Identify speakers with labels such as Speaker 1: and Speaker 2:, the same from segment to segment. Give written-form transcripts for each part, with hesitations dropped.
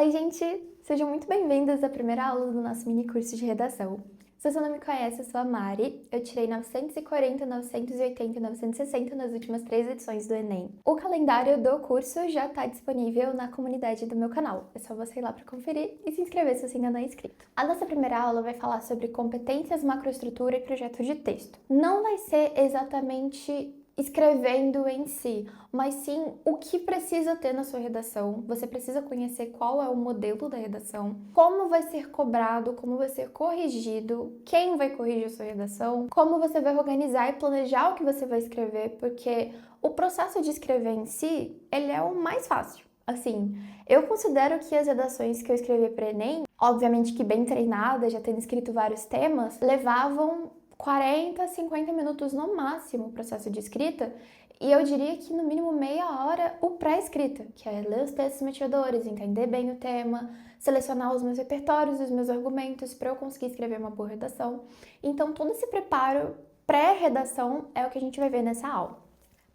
Speaker 1: Oi, gente! Sejam muito bem-vindos à primeira aula do nosso mini curso de redação. Se você não me conhece, eu sou a Mari. Eu tirei 940, 980 e 960 nas últimas 3 edições do Enem. O calendário do curso já está disponível na comunidade do meu canal. É só você ir lá para conferir e se inscrever se você ainda não é inscrito. A nossa primeira aula vai falar sobre competências, macroestrutura e projeto de texto. Não vai ser exatamente escrevendo em si, mas sim o que precisa ter na sua redação. Você precisa conhecer qual é o modelo da redação, como vai ser cobrado, como vai ser corrigido, quem vai corrigir a sua redação, como você vai organizar e planejar o que você vai escrever, porque o processo de escrever em si, ele é o mais fácil. Assim, eu considero que as redações que eu escrevi para Enem, obviamente que bem treinada, já tendo escrito vários temas, levavam 40, 50 minutos no máximo o processo de escrita, e eu diria que no mínimo meia hora o pré-escrita, que é ler os textos motivadores, entender bem o tema, selecionar os meus repertórios, os meus argumentos para eu conseguir escrever uma boa redação. Então todo esse preparo pré-redação é o que a gente vai ver nessa aula.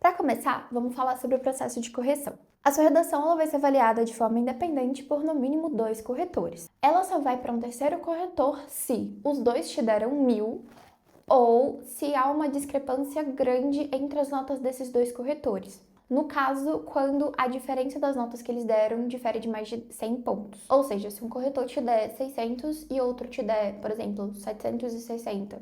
Speaker 1: Para começar, vamos falar sobre o processo de correção. A sua redação ela vai ser avaliada de forma independente por no mínimo 2 corretores. Ela só vai para um terceiro corretor se os dois te deram 1000 ou se há uma discrepância grande entre as notas desses dois corretores. No caso, quando a diferença das notas que eles deram difere de mais de 100 pontos. Ou seja, se um corretor te der 600 e outro te der, por exemplo, 760,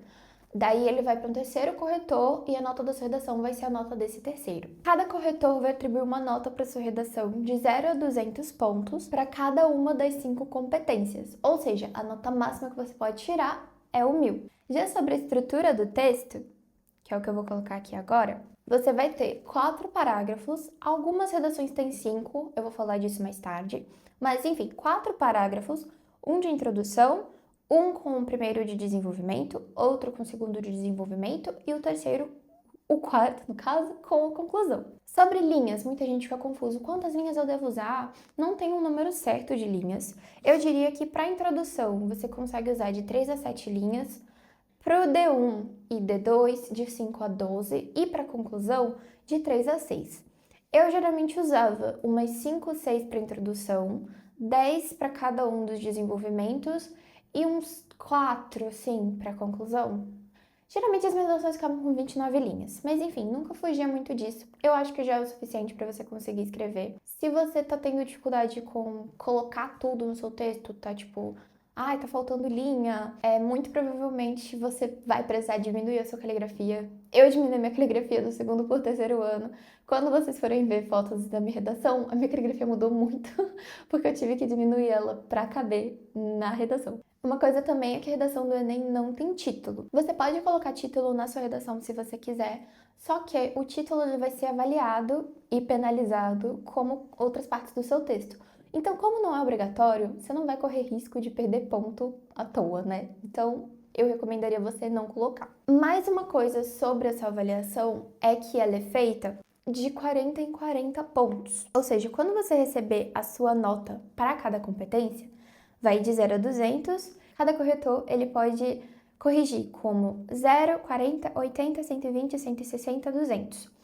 Speaker 1: daí ele vai para um terceiro corretor e a nota da sua redação vai ser a nota desse terceiro. Cada corretor vai atribuir uma nota para sua redação de 0 a 200 pontos para cada uma das 5 competências. Ou seja, a nota máxima que você pode tirar é o 1000. Já sobre a estrutura do texto, que é o que eu vou colocar aqui agora, você vai ter 4 parágrafos, algumas redações têm 5, eu vou falar disso mais tarde, mas enfim, 4 parágrafos, um de introdução, um com o primeiro de desenvolvimento, outro com o segundo de desenvolvimento e o terceiro, o quarto, no caso, com a conclusão. Sobre linhas, muita gente fica confuso. Quantas linhas eu devo usar? Não tem um número certo de linhas. Eu diria que para introdução você consegue usar de 3 a 7 linhas, para o D1 e D2 de 5 a 12 e para conclusão de 3 a 6. Eu geralmente usava umas 5 ou 6 para introdução, 10 para cada um dos desenvolvimentos e uns 4, assim, para conclusão. Geralmente as minhas redações acabam com 29 linhas, mas enfim, nunca fugia muito disso. Eu acho que já é o suficiente para você conseguir escrever. Se você tá tendo dificuldade com colocar tudo no seu texto, tá tipo, ai, tá faltando linha, muito provavelmente você vai precisar diminuir a sua caligrafia. Eu diminui minha caligrafia do segundo por terceiro ano. Quando vocês forem ver fotos da minha redação, a minha caligrafia mudou muito, porque eu tive que diminuir ela para caber na redação. Uma coisa também é que a redação do Enem não tem título. Você pode colocar título na sua redação se você quiser, só que o título ele vai ser avaliado e penalizado como outras partes do seu texto. Então, como não é obrigatório, você não vai correr risco de perder ponto à toa, né? Então, eu recomendaria você não colocar. Mais uma coisa sobre essa avaliação é que ela é feita de 40 em 40 pontos. Ou seja, quando você receber a sua nota para cada competência, vai de 0 a 200, cada corretor ele pode corrigir como 0, 40, 80, 120, 160, 200.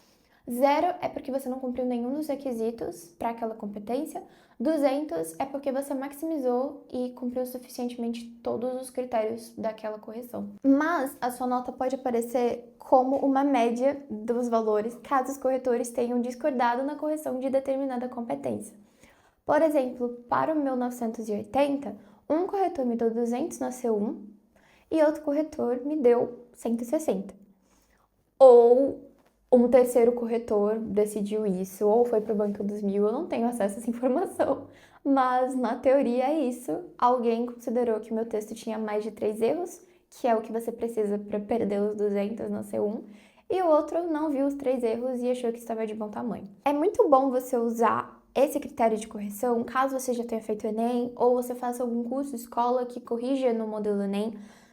Speaker 1: 0 é porque você não cumpriu nenhum dos requisitos para aquela competência, 200 é porque você maximizou e cumpriu suficientemente todos os critérios daquela correção. Mas a sua nota pode aparecer como uma média dos valores caso os corretores tenham discordado na correção de determinada competência. Por exemplo, para o meu 980, um corretor me deu 200 na C1 e outro corretor me deu 160. Ou um terceiro corretor decidiu isso, ou foi para o banco dos 1000, eu não tenho acesso a essa informação. Mas, na teoria, é isso. Alguém considerou que o meu texto tinha mais de 3 erros, que é o que você precisa para perder os 200 na C1, e o outro não viu os 3 erros e achou que estava de bom tamanho. É muito bom você usar esse critério de correção, caso você já tenha feito o Enem, ou você faça algum curso, escola que corrija no modelo Enem,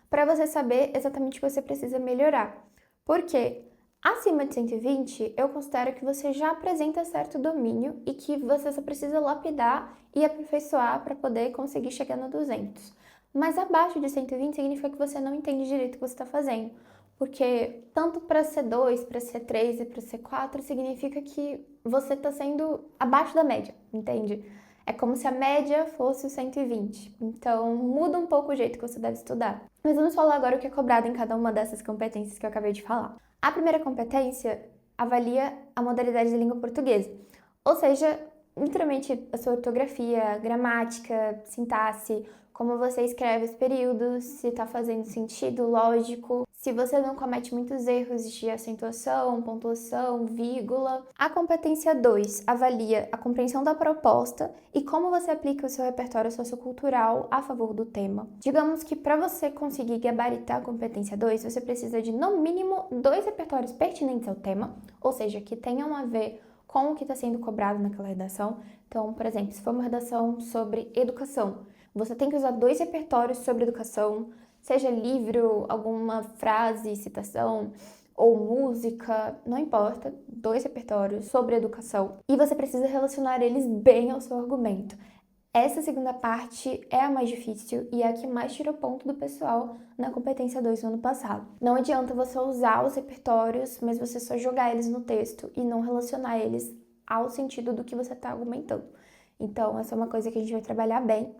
Speaker 1: para você saber exatamente o que você precisa melhorar. Porque acima de 120, eu considero que você já apresenta certo domínio e que você só precisa lapidar e aperfeiçoar para poder conseguir chegar no 200. Mas abaixo de 120 significa que você não entende direito o que você está fazendo. Porque tanto para C2, para C3 e para C4 significa que você está sendo abaixo da média, entende? É como se a média fosse o 120. Então, muda um pouco o jeito que você deve estudar. Mas vamos falar agora o que é cobrado em cada uma dessas competências que eu acabei de falar. A primeira competência avalia a modalidade da língua portuguesa, ou seja, literalmente a sua ortografia, gramática, sintaxe, como você escreve os períodos, se está fazendo sentido, lógico, se você não comete muitos erros de acentuação, pontuação, vírgula. A competência 2 avalia a compreensão da proposta e como você aplica o seu repertório sociocultural a favor do tema. Digamos que para você conseguir gabaritar a competência 2, você precisa de no mínimo 2 repertórios pertinentes ao tema, ou seja, que tenham a ver com o que está sendo cobrado naquela redação. Então, por exemplo, se for uma redação sobre educação, você tem que usar 2 repertórios sobre educação, seja livro, alguma frase, citação ou música, não importa, 2 repertórios sobre educação. E você precisa relacionar eles bem ao seu argumento. Essa segunda parte é a mais difícil e é a que mais tira ponto do pessoal na competência 2 no ano passado. Não adianta você usar os repertórios, mas você só jogar eles no texto e não relacionar eles ao sentido do que você está argumentando. Então, essa é uma coisa que a gente vai trabalhar bem,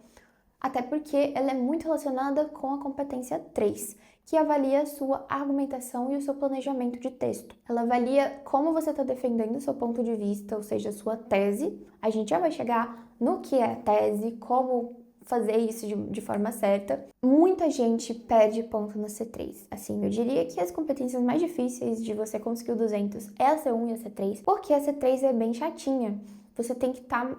Speaker 1: até porque ela é muito relacionada com a competência 3, que avalia a sua argumentação e o seu planejamento de texto. Ela avalia como você está defendendo o seu ponto de vista, ou seja, a sua tese. A gente já vai chegar no que é tese, como fazer isso de forma certa. Muita gente perde ponto no C3. Assim, eu diria que as competências mais difíceis de você conseguir o 200 é a C1 e a C3, porque a C3 é bem chatinha. Você tem que estar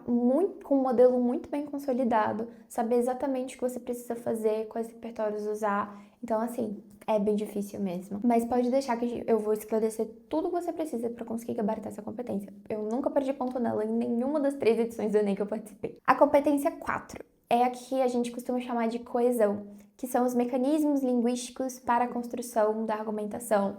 Speaker 1: com um modelo muito bem consolidado, saber exatamente o que você precisa fazer, quais repertórios usar. Então, assim, é bem difícil mesmo. Mas pode deixar que eu vou esclarecer tudo o que você precisa para conseguir gabaritar essa competência. Eu nunca perdi ponto nela em nenhuma das 3 edições do Enem que eu participei. A competência 4 é a que a gente costuma chamar de coesão, que são os mecanismos linguísticos para a construção da argumentação,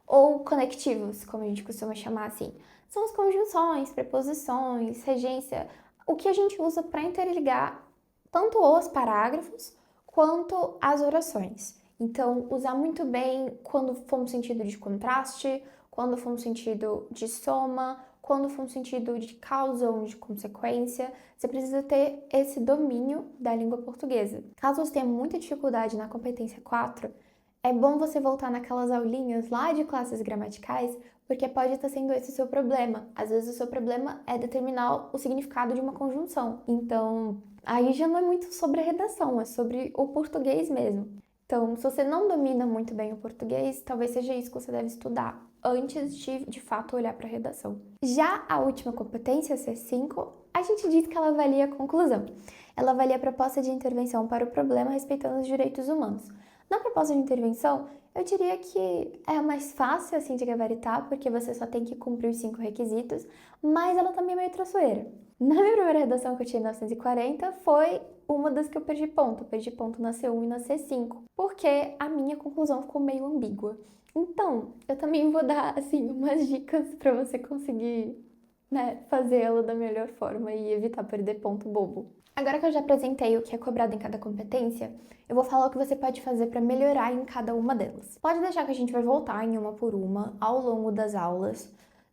Speaker 1: ou conectivos, como a gente costuma chamar assim. São as conjunções, preposições, regência, o que a gente usa para interligar tanto os parágrafos quanto as orações. Então, usar muito bem quando for no sentido de contraste, quando for no sentido de soma, quando for no sentido de causa ou de consequência. Você precisa ter esse domínio da língua portuguesa. Caso você tenha muita dificuldade na competência 4, é bom você voltar naquelas aulinhas lá de classes gramaticais, porque pode estar sendo esse o seu problema. Às vezes o seu problema é determinar o significado de uma conjunção. Então, aí já não é muito sobre a redação, é sobre o português mesmo. Então, se você não domina muito bem o português, talvez seja isso que você deve estudar antes de fato olhar para a redação. Já a última competência, C5, a gente diz que ela avalia a conclusão. Ela avalia a proposta de intervenção para o problema respeitando os direitos humanos. Na proposta de intervenção, eu diria que é a mais fácil assim de gabaritar, porque você só tem que cumprir os 5 requisitos, mas ela também é meio traiçoeira. Na minha primeira redação que eu tinha em 1940, foi uma das que eu perdi ponto. Eu perdi ponto na C1 e na C5, porque a minha conclusão ficou meio ambígua. Então, eu também vou dar, assim, umas dicas para você conseguir, fazer ela da melhor forma e evitar perder ponto bobo. Agora que eu já apresentei o que é cobrado em cada competência, eu vou falar o que você pode fazer para melhorar em cada uma delas. Pode deixar que a gente vai voltar em uma por uma ao longo das aulas,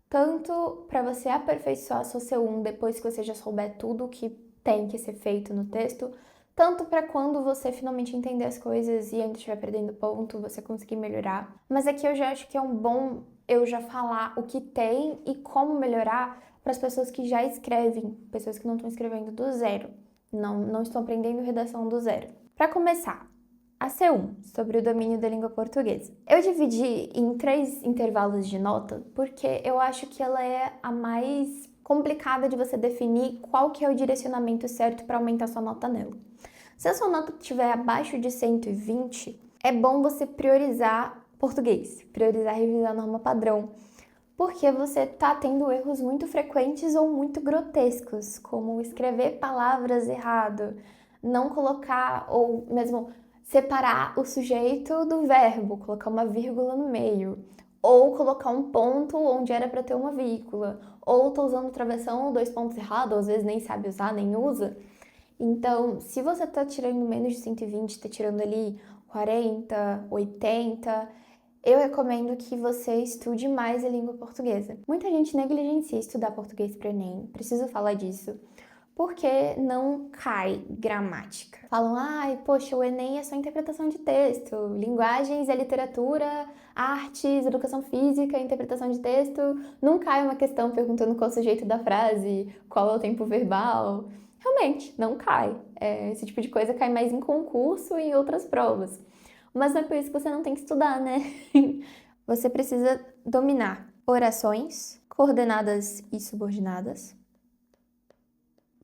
Speaker 1: tanto para você aperfeiçoar a sua C1 depois que você já souber tudo o que tem que ser feito no texto, tanto para quando você finalmente entender as coisas e ainda estiver perdendo ponto, você conseguir melhorar. Mas aqui eu já acho que é um bom eu já falar o que tem e como melhorar para as pessoas que já escrevem, pessoas que não estão escrevendo do zero. Não estou aprendendo redação do zero. Para começar, a C1, sobre o domínio da língua portuguesa. Eu dividi em 3 intervalos de nota, porque eu acho que ela é a mais complicada de você definir qual que é o direcionamento certo para aumentar sua nota nela. Se a sua nota estiver abaixo de 120, é bom você priorizar português, priorizar revisar a norma padrão, porque você está tendo erros muito frequentes ou muito grotescos, como escrever palavras errado, não colocar ou mesmo separar o sujeito do verbo, colocar uma vírgula no meio, ou colocar um ponto onde era para ter uma vírgula, ou tá usando travessão ou 2 pontos errados, ou às vezes nem sabe usar, nem usa. Então, se você tá tirando menos de 120, tá tirando ali 40, 80, eu recomendo que você estude mais a língua portuguesa. Muita gente negligencia estudar português para o Enem, preciso falar disso, porque não cai gramática. Falam, ai, poxa, o Enem é só interpretação de texto, linguagens é literatura, artes, educação física, interpretação de texto, não cai uma questão perguntando qual é o sujeito da frase, qual é o tempo verbal. Realmente, não cai. Esse tipo de coisa cai mais em concurso e em outras provas. Mas não é por isso que você não tem que estudar, né? Você precisa dominar orações, coordenadas e subordinadas.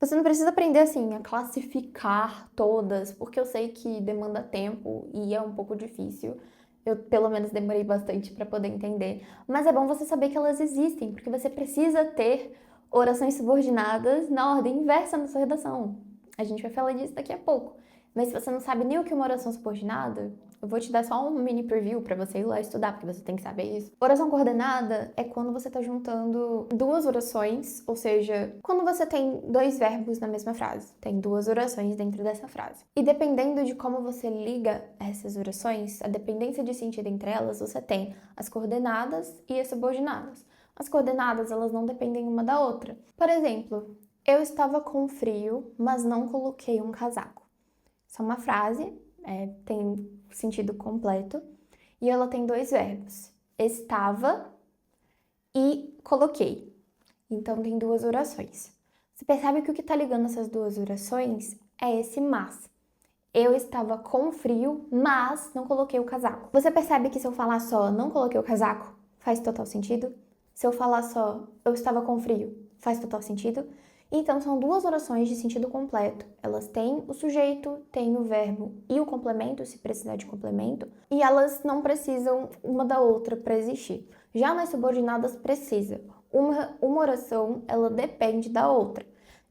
Speaker 1: Você não precisa aprender assim a classificar todas, porque eu sei que demanda tempo e é um pouco difícil. Eu, pelo menos, demorei bastante para poder entender. Mas é bom você saber que elas existem, porque você precisa ter orações subordinadas na ordem inversa na sua redação. A gente vai falar disso daqui a pouco. Mas se você não sabe nem o que é uma oração subordinada, eu vou te dar só um mini preview para você ir lá estudar, porque você tem que saber isso. Oração coordenada é quando você está juntando duas orações, ou seja, quando você tem dois verbos na mesma frase. Tem duas orações dentro dessa frase. E dependendo de como você liga essas orações, a dependência de sentido entre elas, você tem as coordenadas e as subordinadas. As coordenadas, elas não dependem uma da outra. Por exemplo, eu estava com frio, mas não coloquei um casaco. Isso é uma frase, tem sentido completo, e ela tem dois verbos, estava e coloquei. Então tem duas orações. Você percebe que o que está ligando essas duas orações é esse mas. Eu estava com frio, mas não coloquei o casaco. Você percebe que se eu falar só não coloquei o casaco, faz total sentido? Se eu falar só eu estava com frio, faz total sentido? Então são duas orações de sentido completo. Elas têm o sujeito, têm o verbo e o complemento, se precisar de complemento, e elas não precisam uma da outra para existir. Já nas subordinadas precisa. Uma oração, ela depende da outra.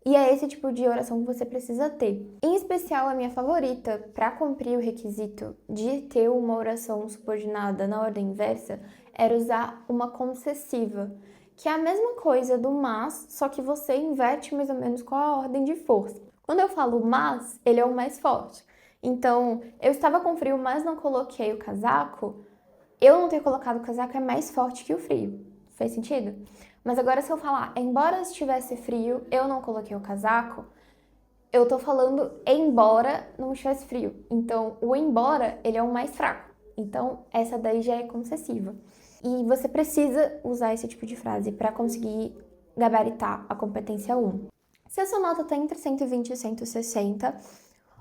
Speaker 1: E é esse tipo de oração que você precisa ter. Em especial, a minha favorita para cumprir o requisito de ter uma oração subordinada na ordem inversa era usar uma concessiva, que é a mesma coisa do mas, só que você inverte mais ou menos com a ordem de força. Quando eu falo mas, ele é o mais forte. Então, eu estava com frio, mas não coloquei o casaco. Eu não ter colocado o casaco é mais forte que o frio. Faz sentido? Mas agora se eu falar, embora estivesse frio, eu não coloquei o casaco, eu tô falando embora não estivesse frio. Então, o embora, ele é o mais fraco. Então, essa daí já é concessiva. E você precisa usar esse tipo de frase para conseguir gabaritar a competência 1. Se a sua nota está entre 120 e 160,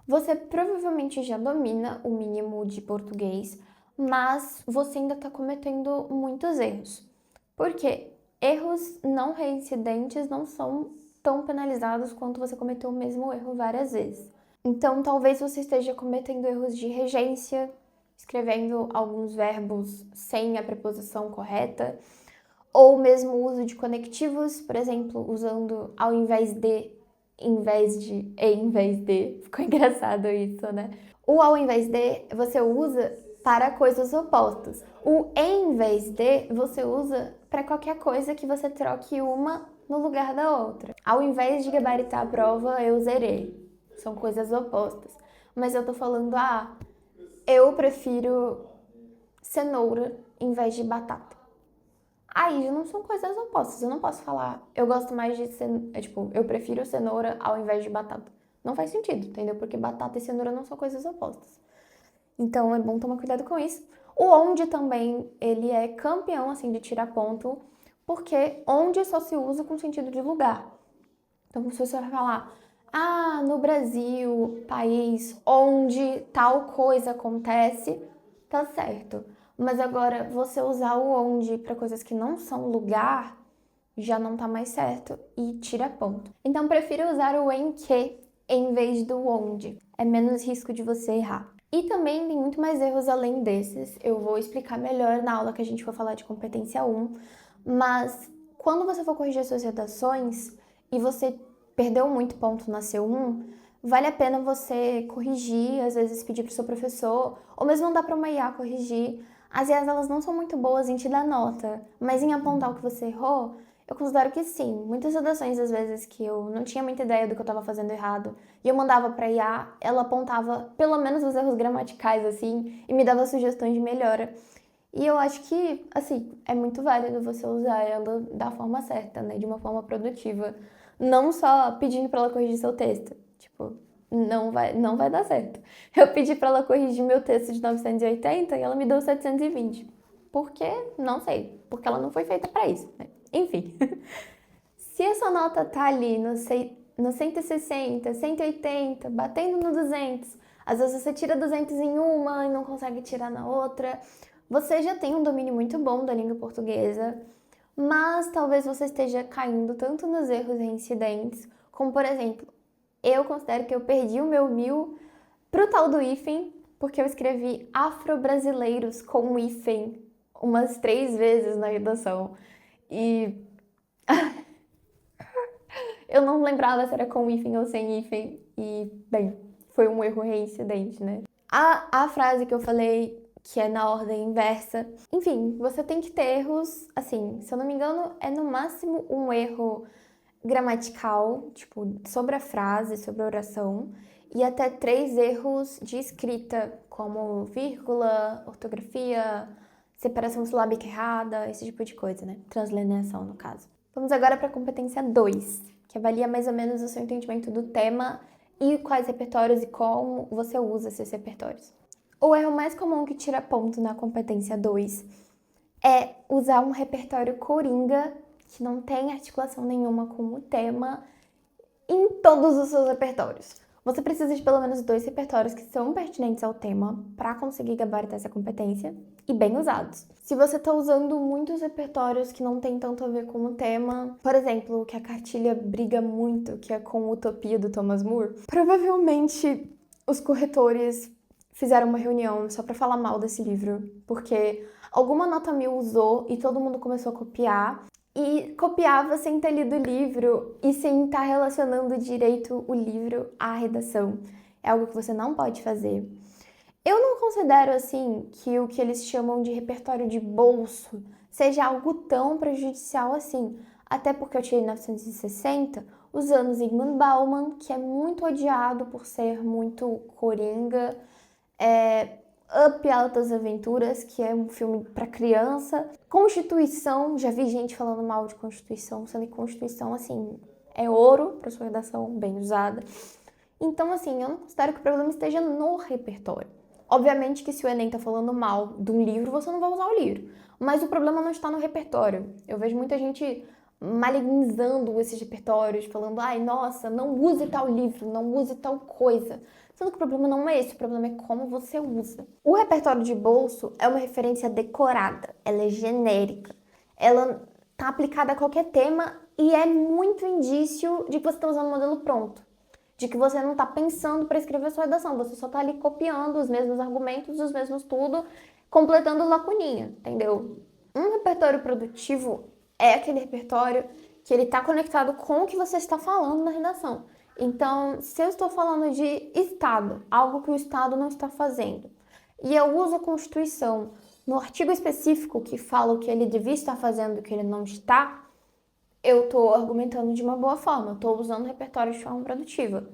Speaker 1: você provavelmente já domina o mínimo de português, mas você ainda está cometendo muitos erros. Por quê? Erros não reincidentes não são tão penalizados quanto você cometeu o mesmo erro várias vezes. Então, talvez você esteja cometendo erros de regência, escrevendo alguns verbos sem a preposição correta, ou mesmo o uso de conectivos, por exemplo, usando ao invés de, em vez de, em vez de. Ficou engraçado isso, né? O ao invés de você usa para coisas opostas. O em vez de você usa para qualquer coisa que você troque uma no lugar da outra. Ao invés de gabaritar a prova, eu zerei. São coisas opostas. Mas eu tô falando, eu prefiro cenoura em vez de batata. Aí não são coisas opostas. Eu não posso falar, eu gosto mais de eu prefiro cenoura ao invés de batata. Não faz sentido, entendeu? Porque batata e cenoura não são coisas opostas. Então é bom tomar cuidado com isso. O onde também, ele é campeão assim de tirar ponto, porque onde só se usa com sentido de lugar. Então se você vai falar, no Brasil, país onde tal coisa acontece, tá certo. Mas agora você usar o onde para coisas que não são lugar, já não tá mais certo e tira ponto. Então prefiro usar o em que em vez do onde. É menos risco de você errar. E também tem muito mais erros além desses. Eu vou explicar melhor na aula que a gente for falar de competência 1. Mas quando você for corrigir suas redações e você perdeu muito ponto na C1, vale a pena você corrigir, às vezes pedir para o seu professor, ou mesmo mandar para uma IA corrigir. As IAs, elas não são muito boas em te dar nota, mas em apontar o que você errou, eu considero que sim. Muitas redações, às vezes, que eu não tinha muita ideia do que eu estava fazendo errado, e eu mandava para IA, ela apontava pelo menos os erros gramaticais, assim, e me dava sugestões de melhora. E eu acho que, assim, é muito válido você usar ela da forma certa, né? De uma forma produtiva. não só pedindo para ela corrigir seu texto. Tipo, não vai dar certo. Eu pedi para ela corrigir meu texto de 980 e ela me deu 720. Por quê? Não sei. Porque ela não foi feita para isso, né? Enfim. Se a sua nota tá ali no 160, 180, batendo no 200, às vezes você tira 200 em uma e não consegue tirar na outra, você já tem um domínio muito bom da língua portuguesa, mas talvez você esteja caindo tanto nos erros reincidentes, como por exemplo, eu considero que eu perdi o meu 1000 pro tal do hífen, porque eu escrevi afro-brasileiros com um hífen umas 3 vezes na redação. E eu não lembrava se era com hífen ou sem hífen. E, bem, foi um erro reincidente, né? A frase que eu falei, que é na ordem inversa. Enfim, você tem que ter erros, assim, se eu não me engano, é no máximo um erro gramatical, tipo, sobre a frase, sobre a oração, e até 3 erros de escrita, como vírgula, ortografia, separação silábica errada, esse tipo de coisa, né? Translineação, no caso. Vamos agora para a competência 2, que avalia mais ou menos o seu entendimento do tema e quais repertórios e como você usa esses repertórios. O erro mais comum que tira ponto na competência 2 é usar um repertório coringa que não tem articulação nenhuma com o tema em todos os seus repertórios. Você precisa de pelo menos 2 repertórios que são pertinentes ao tema para conseguir gabaritar essa competência e bem usados. Se você está usando muitos repertórios que não tem tanto a ver com o tema, por exemplo, o que a cartilha briga muito, que é com Utopia do Thomas More, provavelmente os corretores fizeram uma reunião só para falar mal desse livro, porque alguma nota 1000 usou e todo mundo começou a copiar. E copiava sem ter lido o livro e sem estar relacionando direito o livro à redação. É algo que você não pode fazer. Eu não considero, assim, que o que eles chamam de repertório de bolso seja algo tão prejudicial assim. Até porque eu tirei 960 usando Zygmunt Bauman, que é muito odiado por ser muito coringa. Up Altas Aventuras, que é um filme para criança. Constituição, já vi gente falando mal de Constituição, sendo que Constituição, assim, é ouro para sua redação, bem usada. Então, assim, eu não considero que o problema esteja no repertório. Obviamente que se o Enem tá falando mal de um livro, você não vai usar o livro. Mas o problema não está no repertório. Eu vejo muita gente malignizando esses repertórios, falando, ai, nossa, não use tal livro, não use tal coisa. Sendo que o problema não é esse, o problema é como você usa. O repertório de bolso é uma referência decorada, ela é genérica, ela tá aplicada a qualquer tema e é muito indício de que você está usando o modelo pronto, de que você não está pensando para escrever a sua redação, você só está ali copiando os mesmos argumentos, os mesmos tudo, completando lacuninha, entendeu? Um repertório produtivo é aquele repertório que ele está conectado com o que você está falando na redação. Então, se eu estou falando de Estado, algo que o Estado não está fazendo, e eu uso a Constituição no artigo específico que fala o que ele devia estar fazendo e o que ele não está, eu estou argumentando de uma boa forma, estou usando o repertório de forma produtiva.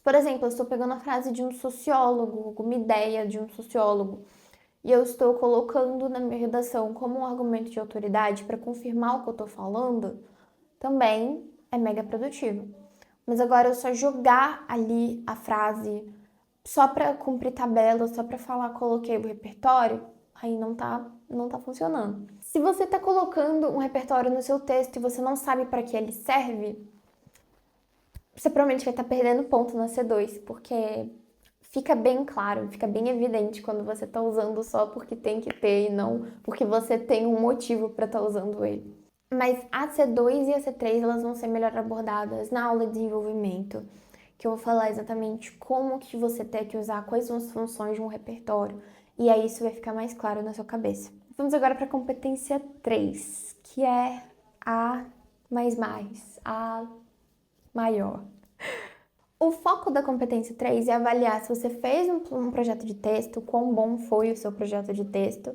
Speaker 1: Por exemplo, eu estou pegando a frase de um sociólogo, alguma ideia de um sociólogo, e eu estou colocando na minha redação como um argumento de autoridade para confirmar o que eu estou falando, também é mega produtivo. Mas agora eu só jogar ali a frase só para cumprir tabela, só para falar coloquei o repertório, aí não tá funcionando. Se você tá colocando um repertório no seu texto e você não sabe para que ele serve, você provavelmente vai estar perdendo ponto na C2, porque fica bem claro, fica bem evidente quando você tá usando só porque tem que ter e não porque você tem um motivo para estar usando ele. Mas a C2 e a C3 elas vão ser melhor abordadas na aula de desenvolvimento, que eu vou falar exatamente como que você tem que usar, quais são as funções de um repertório, e aí isso vai ficar mais claro na sua cabeça. Vamos agora para a competência 3, que é a a maior. O foco da competência 3 é avaliar se você fez um projeto de texto, quão bom foi o seu projeto de texto,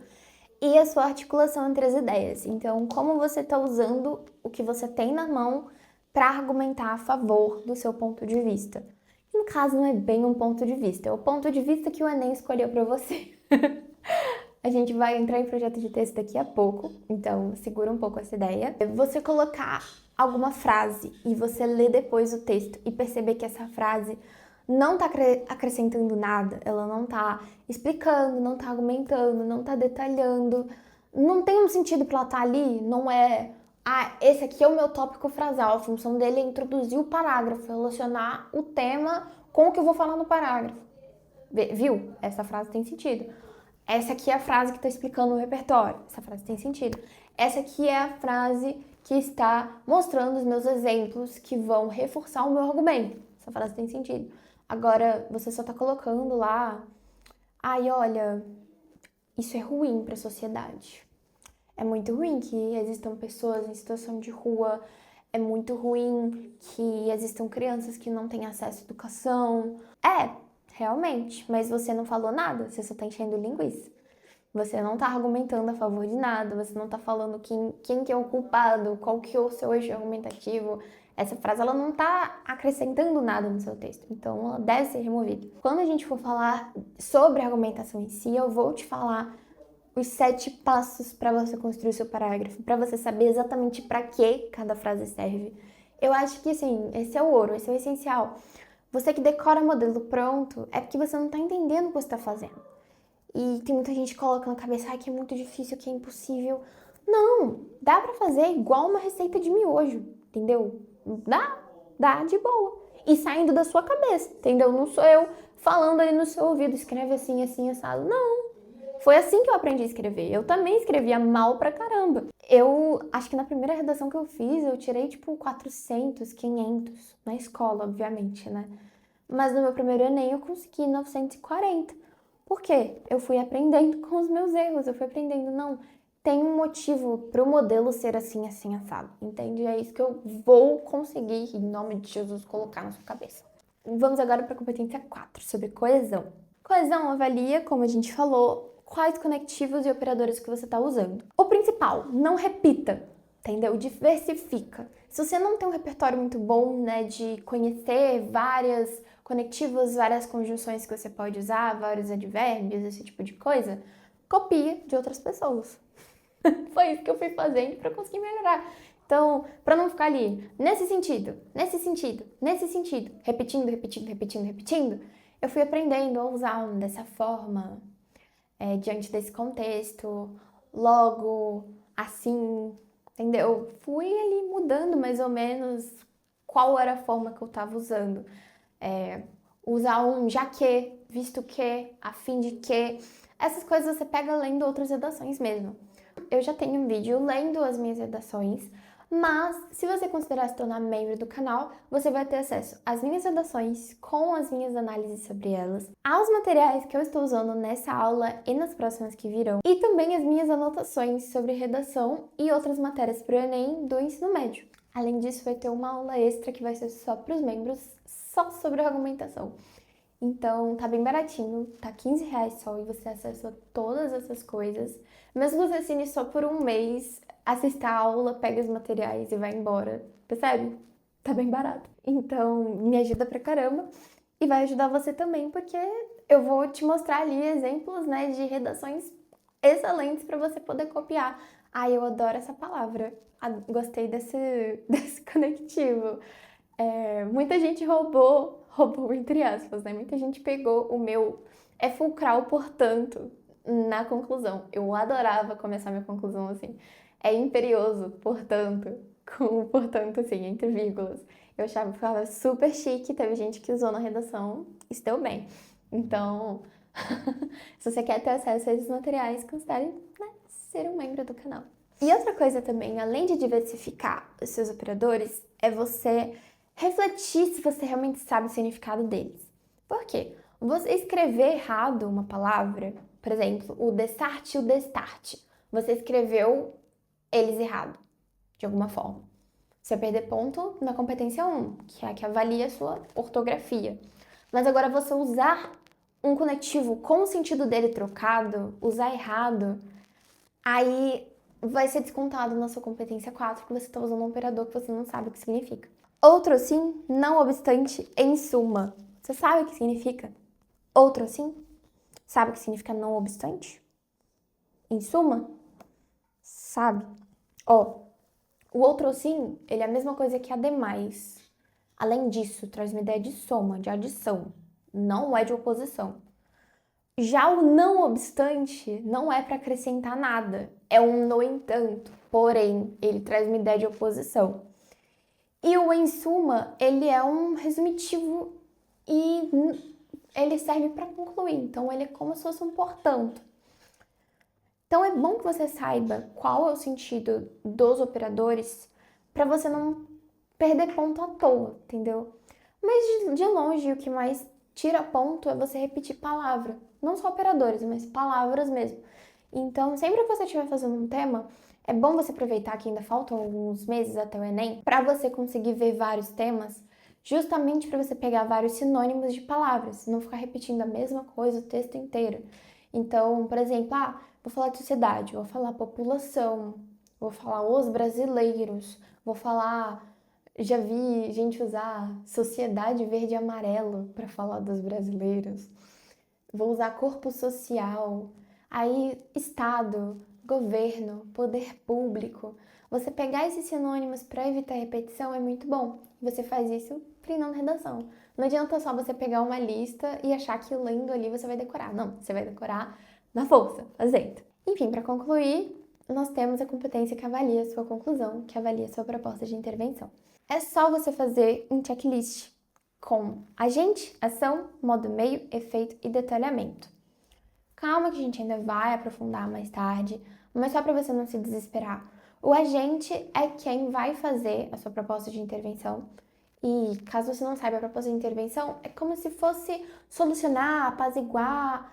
Speaker 1: e a sua articulação entre as ideias. Então, como você está usando o que você tem na mão para argumentar a favor do seu ponto de vista. E no caso, não é bem um ponto de vista, é o ponto de vista que o Enem escolheu para você. A gente vai entrar em projeto de texto daqui a pouco, então segura um pouco essa ideia. Você colocar alguma frase e você ler depois o texto e perceber que essa frase não tá acrescentando nada, ela não tá explicando, não tá argumentando, não tá detalhando, não tem um sentido pra ela estar ali, não é, esse aqui é o meu tópico frasal, a função dele é introduzir o parágrafo, relacionar o tema com o que eu vou falar no parágrafo. Viu? Essa frase tem sentido. Essa aqui é a frase que está explicando o repertório. Essa frase tem sentido. Essa aqui é a frase que está mostrando os meus exemplos que vão reforçar o meu argumento. Essa frase tem sentido. Agora, você só está colocando lá, olha, isso é ruim para a sociedade. É muito ruim que existam pessoas em situação de rua. É muito ruim que existam crianças que não têm acesso à educação. Realmente, mas você não falou nada, você só tá enchendo linguiça. Você não tá argumentando a favor de nada, você não tá falando quem que é o culpado, qual que é o seu eixo argumentativo. Essa frase, ela não tá acrescentando nada no seu texto, então ela deve ser removida. Quando a gente for falar sobre a argumentação em si, eu vou te falar os 7 passos para você construir o seu parágrafo, para você saber exatamente para que cada frase serve. Eu acho que, assim, esse é o ouro, esse é o essencial. Você que decora modelo pronto é porque você não tá entendendo o que você tá fazendo. E tem muita gente que coloca na cabeça, que é muito difícil, que é impossível. Não, dá pra fazer igual uma receita de miojo, entendeu? Dá de boa. E saindo da sua cabeça, entendeu? Não sou eu falando ali no seu ouvido, escreve assim, assim, assado. Não. Foi assim que eu aprendi a escrever. Eu também escrevia mal pra caramba. Eu acho que na primeira redação que eu fiz, eu tirei tipo 400, 500 na escola, obviamente, né? Mas no meu primeiro Enem eu consegui 940. Por quê? Eu fui aprendendo com os meus erros, eu fui aprendendo, não, tem um motivo para o modelo ser assim, assim, assado, entende? É isso que eu vou conseguir, em nome de Jesus, colocar na sua cabeça. Vamos agora para a competência 4, sobre coesão. Coesão avalia, como a gente falou, quais conectivos e operadores que você está usando. O principal, não repita, entendeu? Diversifica. Se você não tem um repertório muito bom, né, de conhecer várias conectivos, várias conjunções que você pode usar, vários advérbios, esse tipo de coisa, copia de outras pessoas. Foi isso que eu fui fazendo para conseguir melhorar. Então, para não ficar ali, nesse sentido, nesse sentido, nesse sentido, repetindo, repetindo, repetindo, repetindo, eu fui aprendendo a usar dessa forma, diante desse contexto, logo, assim, entendeu? Fui ali mudando mais ou menos qual era a forma que eu estava usando. Usar um já que, visto que, a fim de que. Essas coisas você pega lendo outras redações mesmo. Eu já tenho um vídeo lendo as minhas redações, mas se você considerar se tornar membro do canal, você vai ter acesso às minhas redações com as minhas análises sobre elas, aos materiais que eu estou usando nessa aula e nas próximas que virão, e também as minhas anotações sobre redação e outras matérias para o Enem do ensino médio. Além disso, vai ter uma aula extra que vai ser só para os membros, só sobre argumentação. Então, tá bem baratinho, tá R$15 só e você acessa todas essas coisas. Mesmo que você assine só por um mês, assista a aula, pega os materiais e vai embora. Percebe? Tá bem barato. Então, me ajuda pra caramba e vai ajudar você também, porque eu vou te mostrar ali exemplos, né, de redações excelentes para você poder copiar. Eu adoro essa palavra. Gostei desse conectivo. Muita gente roubou entre aspas, né? Muita gente pegou o meu é fulcral, portanto, na conclusão. Eu adorava começar minha conclusão assim. É imperioso, portanto, com o portanto assim, entre vírgulas. Eu achava que ficava super chique, teve gente que usou na redação, isso deu bem. Então, se você quer ter acesso a esses materiais, considere, né, ser um membro do canal. E outra coisa também, além de diversificar os seus operadores, é você refletir se você realmente sabe o significado deles. Por quê? Você escrever errado uma palavra, por exemplo, o destarte e o destarte, você escreveu eles errado, de alguma forma. Você vai perder ponto na competência 1, que é a que avalia a sua ortografia. Mas agora você usar um conectivo com o sentido dele trocado, usar errado, aí vai ser descontado na sua competência 4, porque você está usando um operador que você não sabe o que significa. Outro assim, não obstante, em suma. Você sabe o que significa? Outro assim? Sabe o que significa não obstante? Em suma, sabe? Ó, o outro sim, ele é a mesma coisa que ademais. Além disso, traz uma ideia de soma, de adição. Não é de oposição. Já o não obstante não é para acrescentar nada. É um no entanto. Porém, ele traz uma ideia de oposição. E o em suma, ele é um resumitivo e ele serve para concluir. Então, ele é como se fosse um portanto. Então, é bom que você saiba qual é o sentido dos operadores para você não perder ponto à toa, entendeu? Mas de longe, o que mais tira ponto é você repetir palavra. Não só operadores, mas palavras mesmo. Então, sempre que você estiver fazendo um tema, é bom você aproveitar que ainda faltam alguns meses até o Enem, para você conseguir ver vários temas, justamente para você pegar vários sinônimos de palavras, não ficar repetindo a mesma coisa o texto inteiro. Então, por exemplo, vou falar de sociedade, vou falar população, vou falar os brasileiros, vou falar. Já vi gente usar sociedade verde e amarelo para falar dos brasileiros. Vou usar corpo social, aí Estado, governo, poder público. Você pegar esses sinônimos para evitar repetição é muito bom. Você faz isso treinando redação. Não adianta só você pegar uma lista e achar que lendo ali você vai decorar. Não, você vai decorar na força, fazendo. Enfim, para concluir, nós temos a competência que avalia a sua conclusão, que avalia a sua proposta de intervenção. É só você fazer um checklist com agente, ação, modo meio, efeito e detalhamento. Calma que a gente ainda vai aprofundar mais tarde, mas só para você não se desesperar. O agente é quem vai fazer a sua proposta de intervenção. E caso você não saiba, a proposta de intervenção é como se fosse solucionar, apaziguar,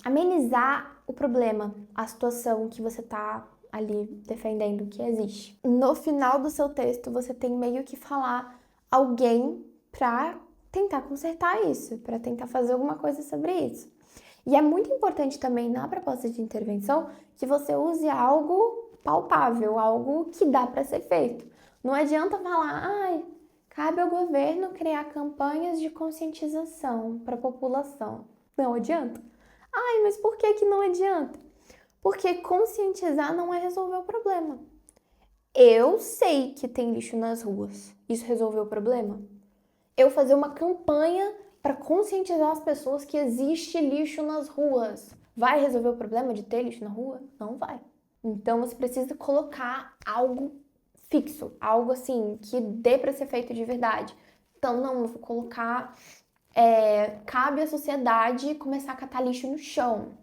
Speaker 1: amenizar o problema, a situação que você está ali defendendo que existe. No final do seu texto, você tem meio que falar alguém para tentar consertar isso, para tentar fazer alguma coisa sobre isso. E é muito importante também na proposta de intervenção que você use algo palpável, algo que dá para ser feito. Não adianta falar, cabe ao governo criar campanhas de conscientização para a população. Não adianta. Mas por que não adianta? Porque conscientizar não é resolver o problema. Eu sei que tem lixo nas ruas. Isso resolveu o problema? Eu fazer uma campanha para conscientizar as pessoas que existe lixo nas ruas. Vai resolver o problema de ter lixo na rua? Não vai. Então você precisa colocar algo fixo, algo assim que dê para ser feito de verdade. Então não, eu vou colocar cabe à sociedade começar a catar lixo no chão.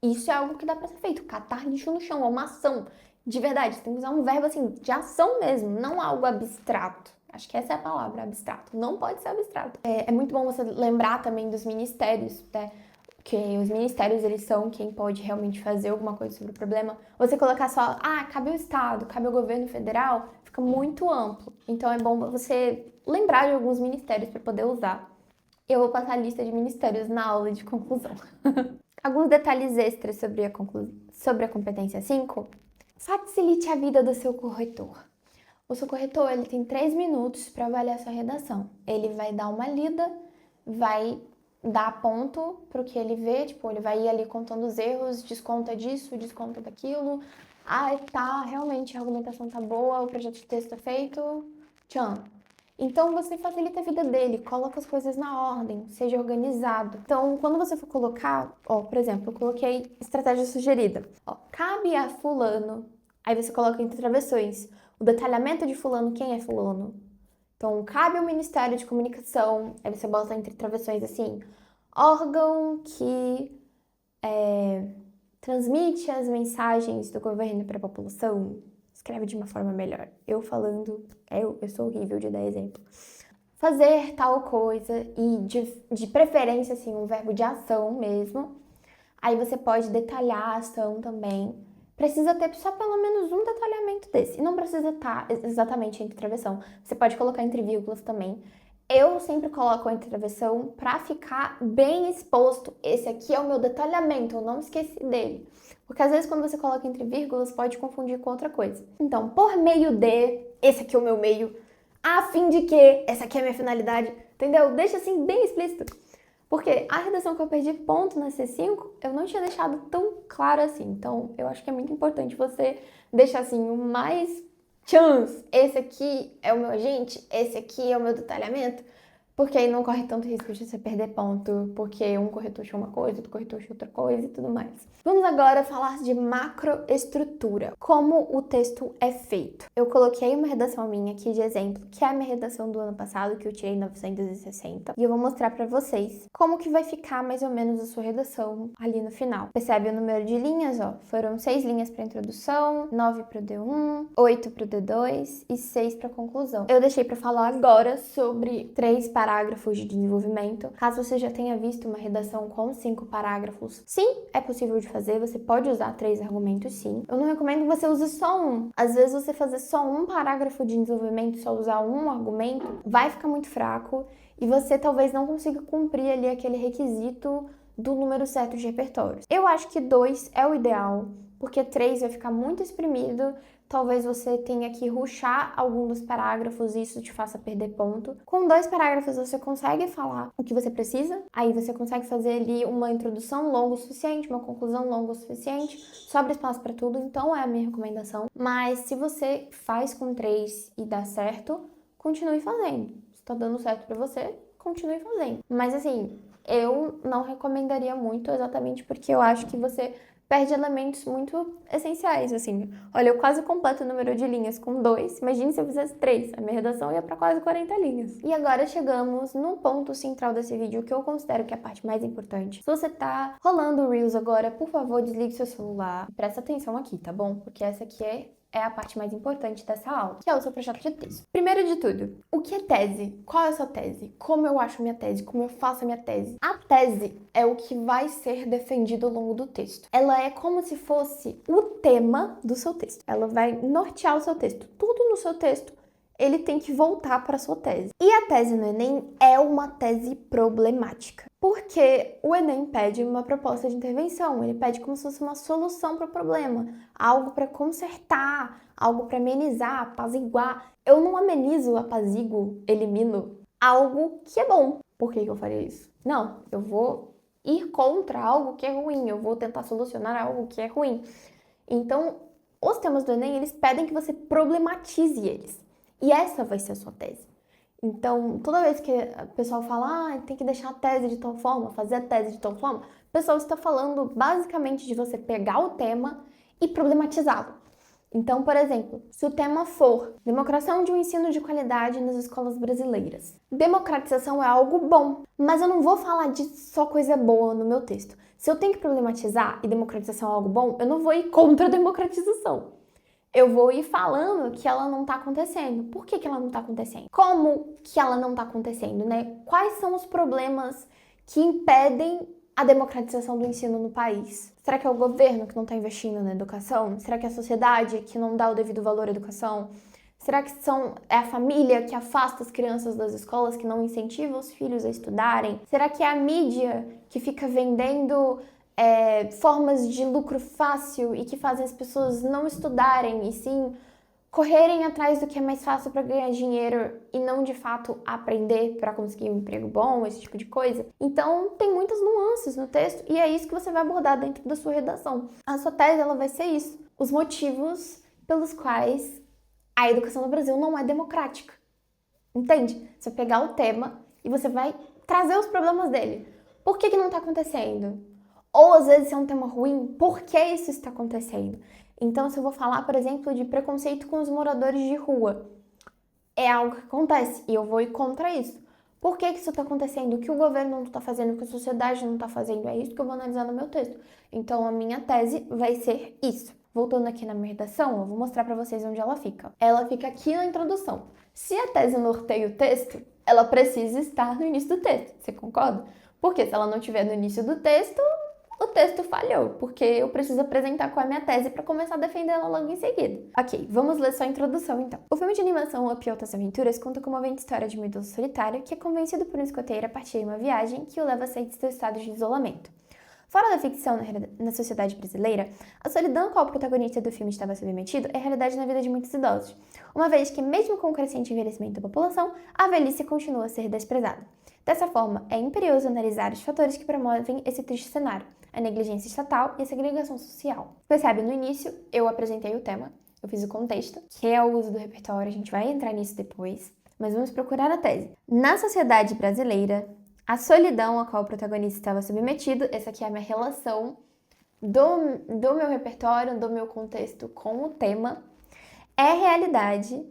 Speaker 1: Isso é algo que dá pra ser feito, catar lixo no chão, é uma ação. De verdade, você tem que usar um verbo assim, de ação mesmo, não algo abstrato. Acho que essa é a palavra, abstrato. Não pode ser abstrato. É muito bom você lembrar também dos ministérios, né? Que os ministérios, eles são quem pode realmente fazer alguma coisa sobre o problema. Você colocar só, cabe ao Estado, cabe ao governo federal, fica muito amplo. Então é bom você lembrar de alguns ministérios para poder usar. Eu vou passar a lista de ministérios na aula de conclusão. Alguns detalhes extras sobre a competência 5. Facilite a vida do seu corretor. O seu corretor, ele tem 3 minutos para avaliar sua redação. Ele vai dar uma lida, vai dar ponto para o que ele vê, ele vai ir ali contando os erros, desconta disso, desconta daquilo. Realmente a argumentação tá boa, o projeto de texto tá feito, tchau. Então, você facilita a vida dele, coloca as coisas na ordem, seja organizado. Então, quando você for colocar, por exemplo, eu coloquei estratégia sugerida. Cabe a fulano, aí você coloca entre travessões, o detalhamento de fulano, quem é fulano. Então, cabe ao Ministério de Comunicação, aí você bota entre travessões assim, órgão que transmite as mensagens do governo para a população. Escreve de uma forma melhor. Eu falando, eu sou horrível de dar exemplo. Fazer tal coisa e de preferência, assim, um verbo de ação mesmo. Aí você pode detalhar a ação também. Precisa ter só pelo menos um detalhamento desse. E não precisa estar exatamente entre travessão. Você pode colocar entre vírgulas também. Eu sempre coloco entre travessão para ficar bem exposto. Esse aqui é o meu detalhamento, eu não esqueci dele. Porque às vezes quando você coloca entre vírgulas pode confundir com outra coisa. Então, por meio de, esse aqui é o meu meio, a fim de que, essa aqui é a minha finalidade, entendeu? Deixa assim bem explícito. Porque a redação que eu perdi ponto na C5, eu não tinha deixado tão claro assim. Então, eu acho que é muito importante você deixar assim o mais chance. Esse aqui é o meu agente, esse aqui é o meu detalhamento. Porque aí não corre tanto risco de você perder ponto, porque um corretor achou uma coisa, outro corretor achou outra coisa e tudo mais. Vamos agora falar de macroestrutura, como o texto é feito. Eu coloquei uma redação minha aqui de exemplo, que é a minha redação do ano passado, que eu tirei 960, e eu vou mostrar pra vocês como que vai ficar mais ou menos a sua redação ali no final. Percebe o número de linhas, ó? Foram 6 linhas para introdução, 9 para o D1, 8 para o D2 e 6 para conclusão. Eu deixei para falar agora sobre 3 parágrafos de desenvolvimento. Caso você já tenha visto uma redação com 5 parágrafos, sim, é possível de fazer, você pode usar 3 argumentos, sim. Eu não recomendo que você use só um. Às vezes você fazer só um parágrafo de desenvolvimento, só usar um argumento, vai ficar muito fraco e você talvez não consiga cumprir ali aquele requisito do número certo de repertórios. Eu acho que 2 é o ideal, porque 3 vai ficar muito exprimido. Talvez você tenha que rushar algum dos parágrafos e isso te faça perder ponto. Com 2 parágrafos você consegue falar o que você precisa, aí você consegue fazer ali uma introdução longa o suficiente, uma conclusão longa o suficiente, sobra espaço para tudo, então é a minha recomendação. Mas se você faz com 3 e dá certo, continue fazendo. Se tá dando certo para você, continue fazendo. Mas assim, eu não recomendaria muito exatamente porque eu acho que você perde elementos muito essenciais, assim. Olha, eu quase completo o número de linhas com 2. Imagine se eu fizesse 3. A minha redação ia para quase 40 linhas. E agora chegamos no ponto central desse vídeo, que eu considero que é a parte mais importante. Se você tá rolando o Reels agora, por favor, desligue seu celular. Presta atenção aqui, tá bom? Porque essa aqui é a parte mais importante dessa aula, que é o seu projeto de texto. Primeiro de tudo, o que é tese? Qual é a sua tese? Como eu acho minha tese? Como eu faço a minha tese? A tese é o que vai ser defendido ao longo do texto. Ela é como se fosse o tema do seu texto. Ela vai nortear o seu texto. Tudo no seu texto ele tem que voltar para a sua tese. E a tese no Enem é uma tese problemática. Porque o Enem pede uma proposta de intervenção, ele pede como se fosse uma solução para o problema, algo para consertar, algo para amenizar, apaziguar. Eu não amenizo, apaziguo, elimino algo que é bom. Por que eu faria isso? Não, eu vou ir contra algo que é ruim, eu vou tentar solucionar algo que é ruim. Então, os temas do Enem, eles pedem que você problematize eles. E essa vai ser a sua tese. Então, toda vez que o pessoal fala, tem que deixar a tese de tal forma, fazer a tese de tal forma, o pessoal está falando basicamente de você pegar o tema e problematizá-lo. Então, por exemplo, se o tema for democração de um ensino de qualidade nas escolas brasileiras. Democratização é algo bom, mas eu não vou falar de só coisa boa no meu texto. Se eu tenho que problematizar e democratização é algo bom, eu não vou ir contra a democratização. Eu vou ir falando que ela não está acontecendo. Por que ela não está acontecendo? Como que ela não está acontecendo, né? Quais são os problemas que impedem a democratização do ensino no país? Será que é o governo que não está investindo na educação? Será que é a sociedade que não dá o devido valor à educação? Será que é a família que afasta as crianças das escolas, que não incentiva os filhos a estudarem? Será que é a mídia que fica vendendo formas de lucro fácil e que fazem as pessoas não estudarem e sim correrem atrás do que é mais fácil para ganhar dinheiro e não de fato aprender para conseguir um emprego bom, esse tipo de coisa? Então tem muitas nuances no texto e é isso que você vai abordar dentro da sua redação. A sua tese ela vai ser isso, os motivos pelos quais a educação no Brasil não é democrática. Entende? Você vai pegar o tema e você vai trazer os problemas dele. Por que não está acontecendo? Ou às vezes é um tema ruim, por que isso está acontecendo? Então, se eu vou falar, por exemplo, de preconceito com os moradores de rua, é algo que acontece e eu vou ir contra isso. Por que isso está acontecendo? O que o governo não está fazendo, o que a sociedade não está fazendo? É isso que eu vou analisar no meu texto. Então, a minha tese vai ser isso. Voltando aqui na minha redação, eu vou mostrar para vocês onde ela fica. Ela fica aqui na introdução. Se a tese norteia o texto, ela precisa estar no início do texto. Você concorda? Porque se ela não estiver no início do texto, o texto falhou, porque eu preciso apresentar qual é a minha tese para começar a defender ela logo em seguida. Ok, vamos ler só a introdução então. O filme de animação Up Altas Aventuras conta com uma comovente história de um idoso solitário que é convencido por um escoteiro a partir de uma viagem que o leva a sair de seu estado de isolamento. Fora da ficção na sociedade brasileira, a solidão a qual o protagonista do filme estava submetido é realidade na vida de muitos idosos, uma vez que, mesmo com o crescente envelhecimento da população, a velhice continua a ser desprezada. Dessa forma, é imperioso analisar os fatores que promovem esse triste cenário, a negligência estatal e a segregação social. Percebe, no início, eu apresentei o tema, eu fiz o contexto, que é o uso do repertório, a gente vai entrar nisso depois, mas vamos procurar a tese. Na sociedade brasileira, a solidão a qual o protagonista estava submetido, essa aqui é a minha relação do meu repertório, do meu contexto com o tema, é realidade,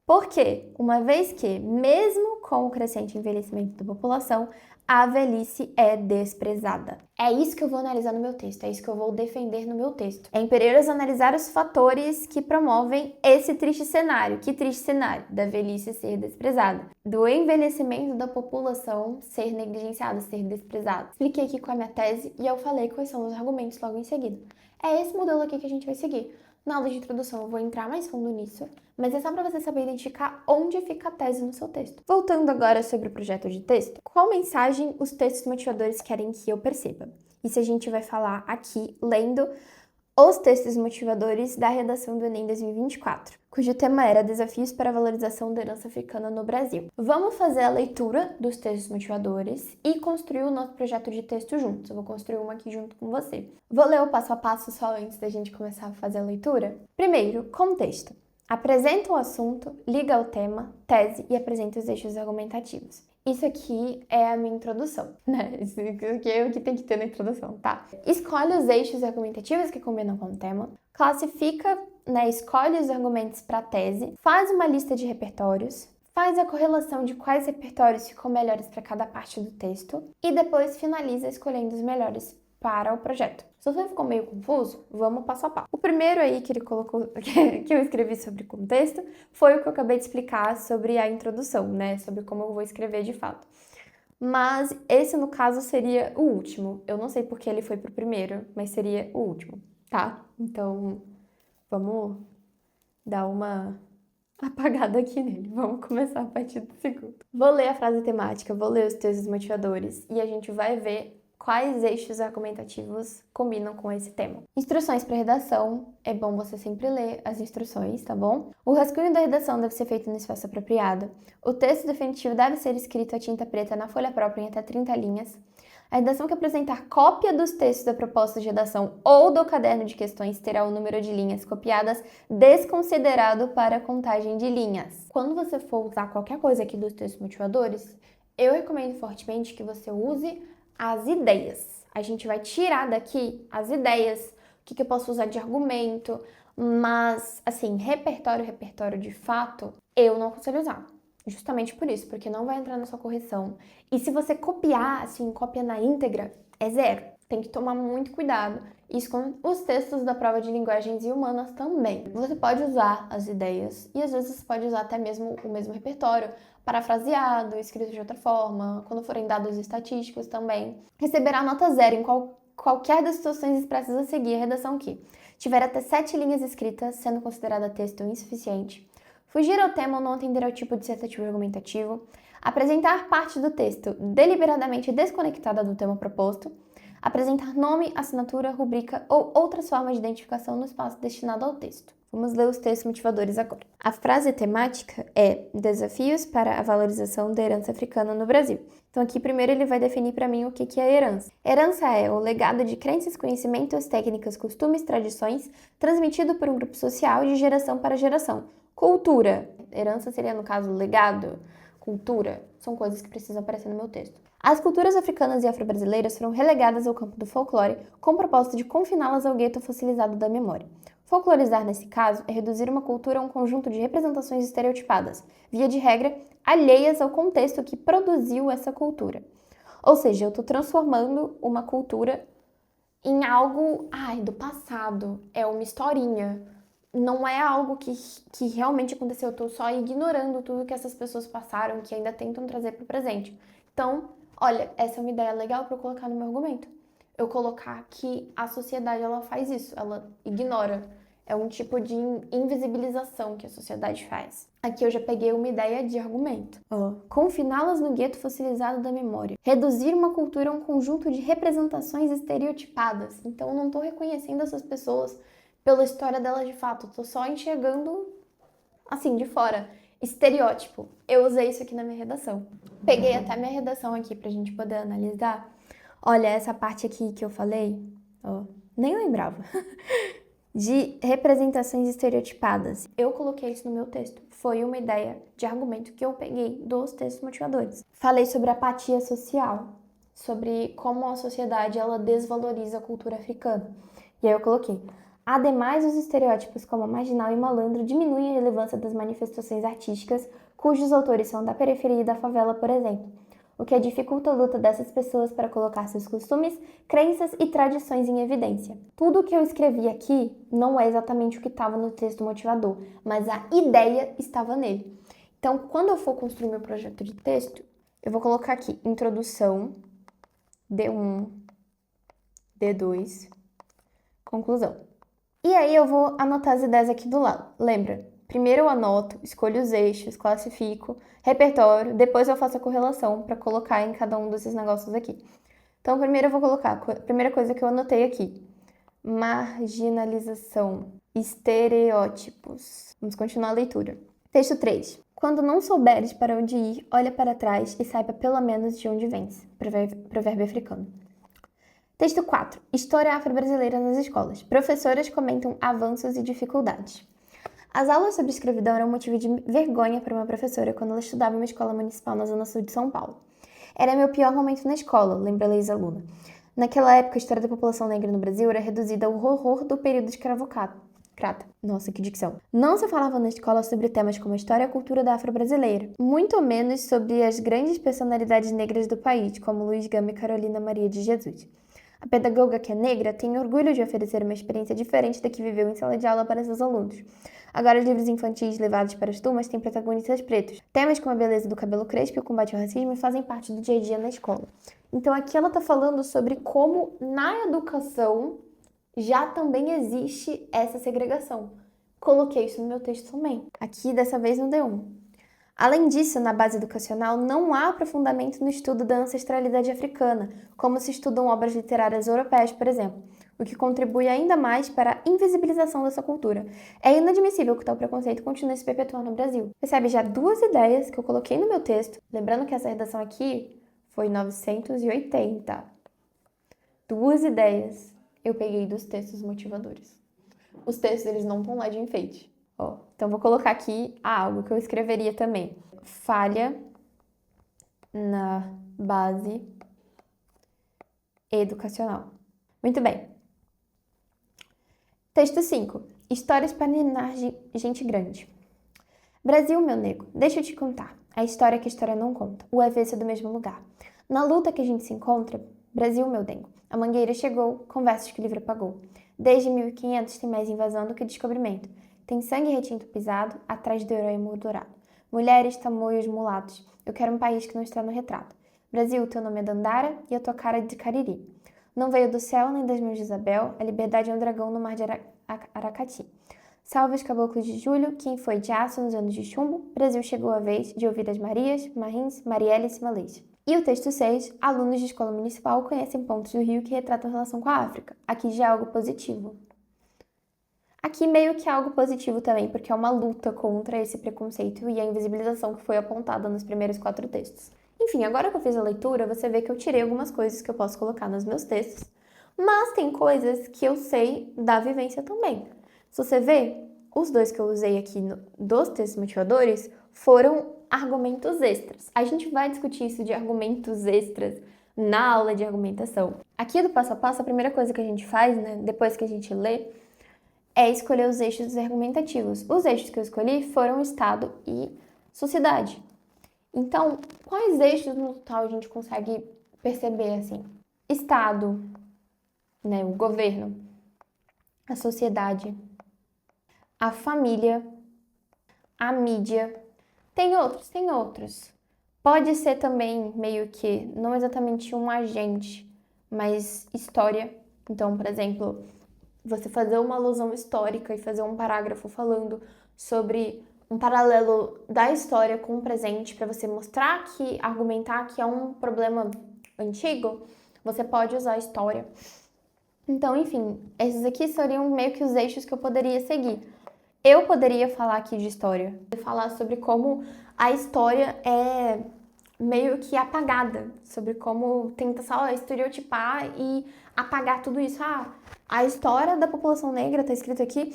Speaker 1: porque, uma vez que, mesmo com o crescente envelhecimento da população, a velhice é desprezada. É isso que eu vou analisar no meu texto, é isso que eu vou defender no meu texto. É imperioso analisar os fatores que promovem esse triste cenário. Que triste cenário? Da velhice ser desprezada. Do envelhecimento da população ser negligenciada, ser desprezada. Expliquei aqui com a minha tese e eu falei quais são os argumentos logo em seguida. É esse modelo aqui que a gente vai seguir. Na aula de introdução eu vou entrar mais fundo nisso, mas é só para você saber identificar onde fica a tese no seu texto. Voltando agora sobre o projeto de texto, qual mensagem os textos motivadores querem que eu perceba? Isso a gente vai falar aqui lendo os textos motivadores da redação do Enem 2024, cujo tema era Desafios para a Valorização da Herança Africana no Brasil. Vamos fazer a leitura dos textos motivadores e construir o nosso projeto de texto juntos. Eu vou construir uma aqui junto com você. Vou ler o passo a passo só antes da gente começar a fazer a leitura. Primeiro, contexto. Apresenta o assunto, liga ao tema, tese e apresenta os eixos argumentativos. Isso aqui é a minha introdução, né? Isso aqui é o que tem que ter na introdução, tá? Escolhe os eixos argumentativos que combinam com o tema, classifica, né? Escolhe os argumentos para a tese, faz uma lista de repertórios, faz a correlação de quais repertórios ficam melhores para cada parte do texto e depois finaliza escolhendo os melhores para o projeto. Se você ficou meio confuso, vamos passo a passo. O primeiro aí que ele colocou, que eu escrevi sobre contexto, foi o que eu acabei de explicar sobre a introdução, né? Sobre como eu vou escrever de fato. Mas esse, no caso, seria o último. Eu não sei porque ele foi pro primeiro, mas seria o último, tá? Então, vamos dar uma apagada aqui nele. Vamos começar a partir do segundo. Vou ler a frase temática, vou ler os textos motivadores e a gente vai ver quais eixos argumentativos combinam com esse tema. Instruções para redação. É bom você sempre ler as instruções, tá bom? O rascunho da redação deve ser feito no espaço apropriado. O texto definitivo deve ser escrito a tinta preta na folha própria em até 30 linhas. A redação que apresentar cópia dos textos da proposta de redação ou do caderno de questões terá o número de linhas copiadas desconsiderado para a contagem de linhas. Quando você for usar qualquer coisa aqui dos textos motivadores, eu recomendo fortemente que você use as ideias. A gente vai tirar daqui as ideias, o que eu posso usar de argumento, mas, assim, repertório de fato, eu não aconselho usar. Justamente por isso, porque não vai entrar na sua correção. E se você copiar, assim, cópia na íntegra, é zero. Tem que tomar muito cuidado. Isso com os textos da prova de linguagens e humanas também. Você pode usar as ideias e às vezes você pode usar até mesmo o mesmo repertório, parafraseado, escrito de outra forma, quando forem dados estatísticos também. Receberá nota zero em qualquer das situações expressas a seguir a redação que tiver até 7 linhas escritas, sendo considerada texto insuficiente. Fugir ao tema ou não atender ao tipo dissertativo argumentativo. Apresentar parte do texto deliberadamente desconectada do tema proposto. Apresentar nome, assinatura, rubrica ou outras formas de identificação no espaço destinado ao texto. Vamos ler os textos motivadores agora. A frase temática é Desafios para a Valorização da Herança Africana no Brasil. Então aqui primeiro ele vai definir para mim o que é herança. Herança é o legado de crenças, conhecimentos, técnicas, costumes, tradições, transmitido por um grupo social de geração para geração. Cultura. Herança seria, no caso, legado. Cultura. São coisas que precisam aparecer no meu texto. As culturas africanas e afro-brasileiras foram relegadas ao campo do folclore com o propósito de confiná-las ao gueto fossilizado da memória. Folclorizar, nesse caso, é reduzir uma cultura a um conjunto de representações estereotipadas, via de regra, alheias ao contexto que produziu essa cultura. Ou seja, eu estou transformando uma cultura em algo, do passado, é uma historinha. Não é algo que realmente aconteceu, eu estou só ignorando tudo que essas pessoas passaram, que ainda tentam trazer para o presente. Então, olha, essa é uma ideia legal para eu colocar no meu argumento. Eu colocar que a sociedade, ela faz isso, ela ignora. É um tipo de invisibilização que a sociedade faz. Aqui eu já peguei uma ideia de argumento. Confiná-las no gueto fossilizado da memória. Reduzir uma cultura a um conjunto de representações estereotipadas. Então eu não estou reconhecendo essas pessoas pela história delas de fato. Estou só enxergando, assim, de fora. Estereótipo. Eu usei isso aqui na minha redação. Peguei até minha redação aqui pra gente poder analisar. Olha, essa parte aqui que eu falei, nem lembrava. De representações estereotipadas. Eu coloquei isso no meu texto. Foi uma ideia de argumento que eu peguei dos textos motivadores. Falei sobre apatia social, sobre como a sociedade ela desvaloriza a cultura africana. E aí eu coloquei: ademais, os estereótipos como marginal e malandro diminuem a relevância das manifestações artísticas cujos autores são da periferia e da favela, por exemplo, o que dificulta a luta dessas pessoas para colocar seus costumes, crenças e tradições em evidência. Tudo o que eu escrevi aqui não é exatamente o que estava no texto motivador, mas a ideia estava nele. Então, quando eu for construir meu projeto de texto, eu vou colocar aqui introdução, D1, D2, conclusão. E aí eu vou anotar as ideias aqui do lado. Lembra? Primeiro eu anoto, escolho os eixos, classifico, repertório, depois eu faço a correlação para colocar em cada um desses negócios aqui. Então, primeiro eu vou colocar a primeira coisa que eu anotei aqui: marginalização, estereótipos. Vamos continuar a leitura. Texto 3. Quando não souberes para onde ir, olha para trás e saiba pelo menos de onde vens. Provérbio africano. Texto 4. História afro-brasileira nas escolas. Professoras comentam avanços e dificuldades. As aulas sobre escravidão eram motivo de vergonha para uma professora quando ela estudava em uma escola municipal na zona sul de São Paulo. Era meu pior momento na escola, lembra a ex-aluna. Naquela época, a história da população negra no Brasil era reduzida ao horror do período escravocrata. Nossa, que dicção. Não se falava na escola sobre temas como a história e a cultura da afro-brasileira, muito menos sobre as grandes personalidades negras do país, como Luiz Gama e Carolina Maria de Jesus. A pedagoga que é negra tem orgulho de oferecer uma experiência diferente da que viveu em sala de aula para seus alunos. Agora, os livros infantis levados para as turmas têm protagonistas pretos. Temas como a beleza do cabelo crespo e o combate ao racismo fazem parte do dia a dia na escola. Então, aqui ela está falando sobre como na educação já também existe essa segregação. Coloquei isso no meu texto também. Aqui, dessa vez, no D1. Além disso, na base educacional, não há aprofundamento no estudo da ancestralidade africana, como se estudam obras literárias europeias, por exemplo, o que contribui ainda mais para a invisibilização dessa cultura. É inadmissível que tal preconceito continue se perpetuando no Brasil. Percebe já duas ideias que eu coloquei no meu texto, lembrando que essa redação aqui foi 980. Duas ideias eu peguei dos textos motivadores. Os textos, eles não estão lá de enfeite. Então, vou colocar aqui algo que eu escreveria também. Falha na base educacional. Muito bem. Texto 5. Histórias para ninar gente grande. Brasil, meu nego, deixa eu te contar. A história que a história não conta. O avesso é do mesmo lugar. Na luta que a gente se encontra, Brasil, meu dengo. A mangueira chegou, com versos que o livro apagou. Desde 1500 tem mais invasão do que descobrimento. Tem sangue retinto pisado, atrás do herói moldurado. Mulheres, tamoios, mulatos. Eu quero um país que não está no retrato. Brasil, teu nome é Dandara e a tua cara é de Cariri. Não veio do céu nem das mãos de Isabel, a liberdade é um dragão no mar de Aracati. Salve os caboclos de julho, quem foi de aço nos anos de chumbo, Brasil chegou a vez de ouvir as Marias, Marins, Marielles e Malês. E o texto 6, alunos de escola municipal conhecem pontos do Rio que retratam relação com a África. Aqui já é algo positivo. Aqui meio que é algo positivo também, porque é uma luta contra esse preconceito e a invisibilização que foi apontada nos primeiros 4 textos. Enfim, agora que eu fiz a leitura, você vê que eu tirei algumas coisas que eu posso colocar nos meus textos, mas tem coisas que eu sei da vivência também. Se você vê, os dois que eu usei aqui dos textos motivadores foram argumentos extras. A gente vai discutir isso de argumentos extras na aula de argumentação. Aqui do passo a passo, a primeira coisa que a gente faz, né, depois que a gente lê, é escolher os eixos argumentativos. Os eixos que eu escolhi foram Estado e sociedade. Então, quais eixos no total a gente consegue perceber assim? Estado, né, o governo, a sociedade, a família, a mídia. Tem outros. Pode ser também meio que, não exatamente um agente, mas história. Então, por exemplo, você fazer uma alusão histórica e fazer um parágrafo falando sobre um paralelo da história com o presente para você mostrar que, argumentar que é um problema antigo, você pode usar a história. Então, enfim, esses aqui seriam meio que os eixos que eu poderia seguir. Eu poderia falar aqui de história, falar sobre como a história é meio que apagada, sobre como tenta só estereotipar e apagar tudo isso. A história da população negra, tá escrito aqui,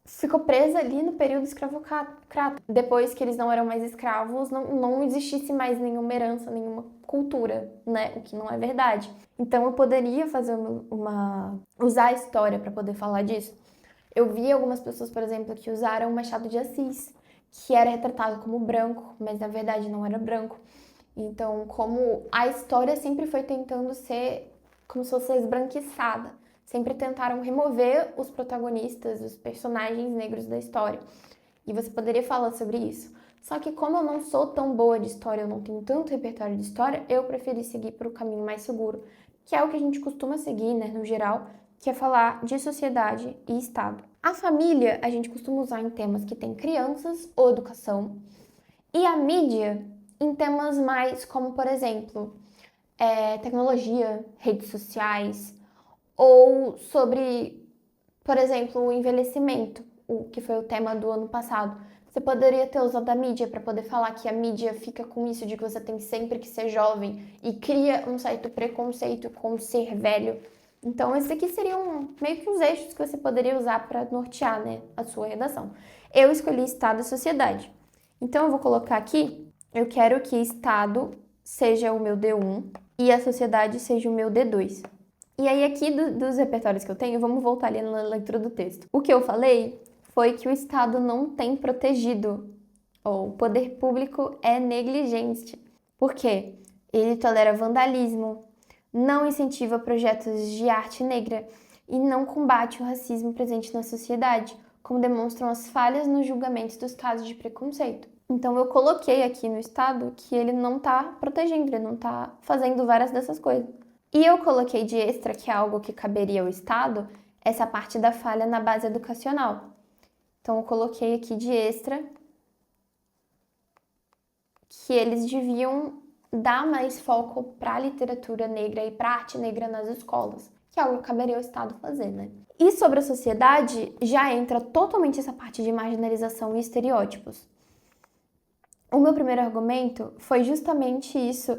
Speaker 1: ficou presa ali no período escravocrata. Depois que eles não eram mais escravos, não existisse mais nenhuma herança, nenhuma cultura, né? O que não é verdade. Então eu poderia fazer usar a história para poder falar disso. Eu vi algumas pessoas, por exemplo, que usaram Machado de Assis, que era retratado como branco, mas na verdade não era branco. Então, como a história sempre foi tentando ser como se fosse esbranquiçada, sempre tentaram remover os protagonistas, os personagens negros da história. E você poderia falar sobre isso. Só que como eu não sou tão boa de história, eu não tenho tanto repertório de história, eu preferi seguir por um caminho mais seguro, que é o que a gente costuma seguir, né, no geral, que é falar de sociedade e Estado. A família a gente costuma usar em temas que tem crianças ou educação, e a mídia em temas mais como, por exemplo, tecnologia, redes sociais, ou sobre, por exemplo, o envelhecimento, o que foi o tema do ano passado. Você poderia ter usado a mídia para poder falar que a mídia fica com isso de que você tem sempre que ser jovem e cria um certo preconceito com ser velho. Então, esses aqui seriam meio que os eixos que você poderia usar para nortear, né, a sua redação. Eu escolhi Estado e Sociedade. Então, eu vou colocar aqui, eu quero que Estado seja o meu D1 e a sociedade seja o meu D2. E aí, aqui dos repertórios que eu tenho, vamos voltar ali na leitura do texto. O que eu falei foi que o Estado não tem protegido, ou o poder público é negligente. Por quê? Ele tolera vandalismo, não incentiva projetos de arte negra e não combate o racismo presente na sociedade, como demonstram as falhas nos julgamentos dos casos de preconceito. Então eu coloquei aqui no Estado que ele não está protegendo, ele não está fazendo várias dessas coisas. E eu coloquei de extra, que é algo que caberia ao Estado, essa parte da falha na base educacional. Então eu coloquei aqui de extra que eles deviam dar mais foco para a literatura negra e para a arte negra nas escolas, que é algo que caberia ao Estado fazer, né? E sobre a sociedade, já entra totalmente essa parte de marginalização e estereótipos. O meu primeiro argumento foi justamente isso,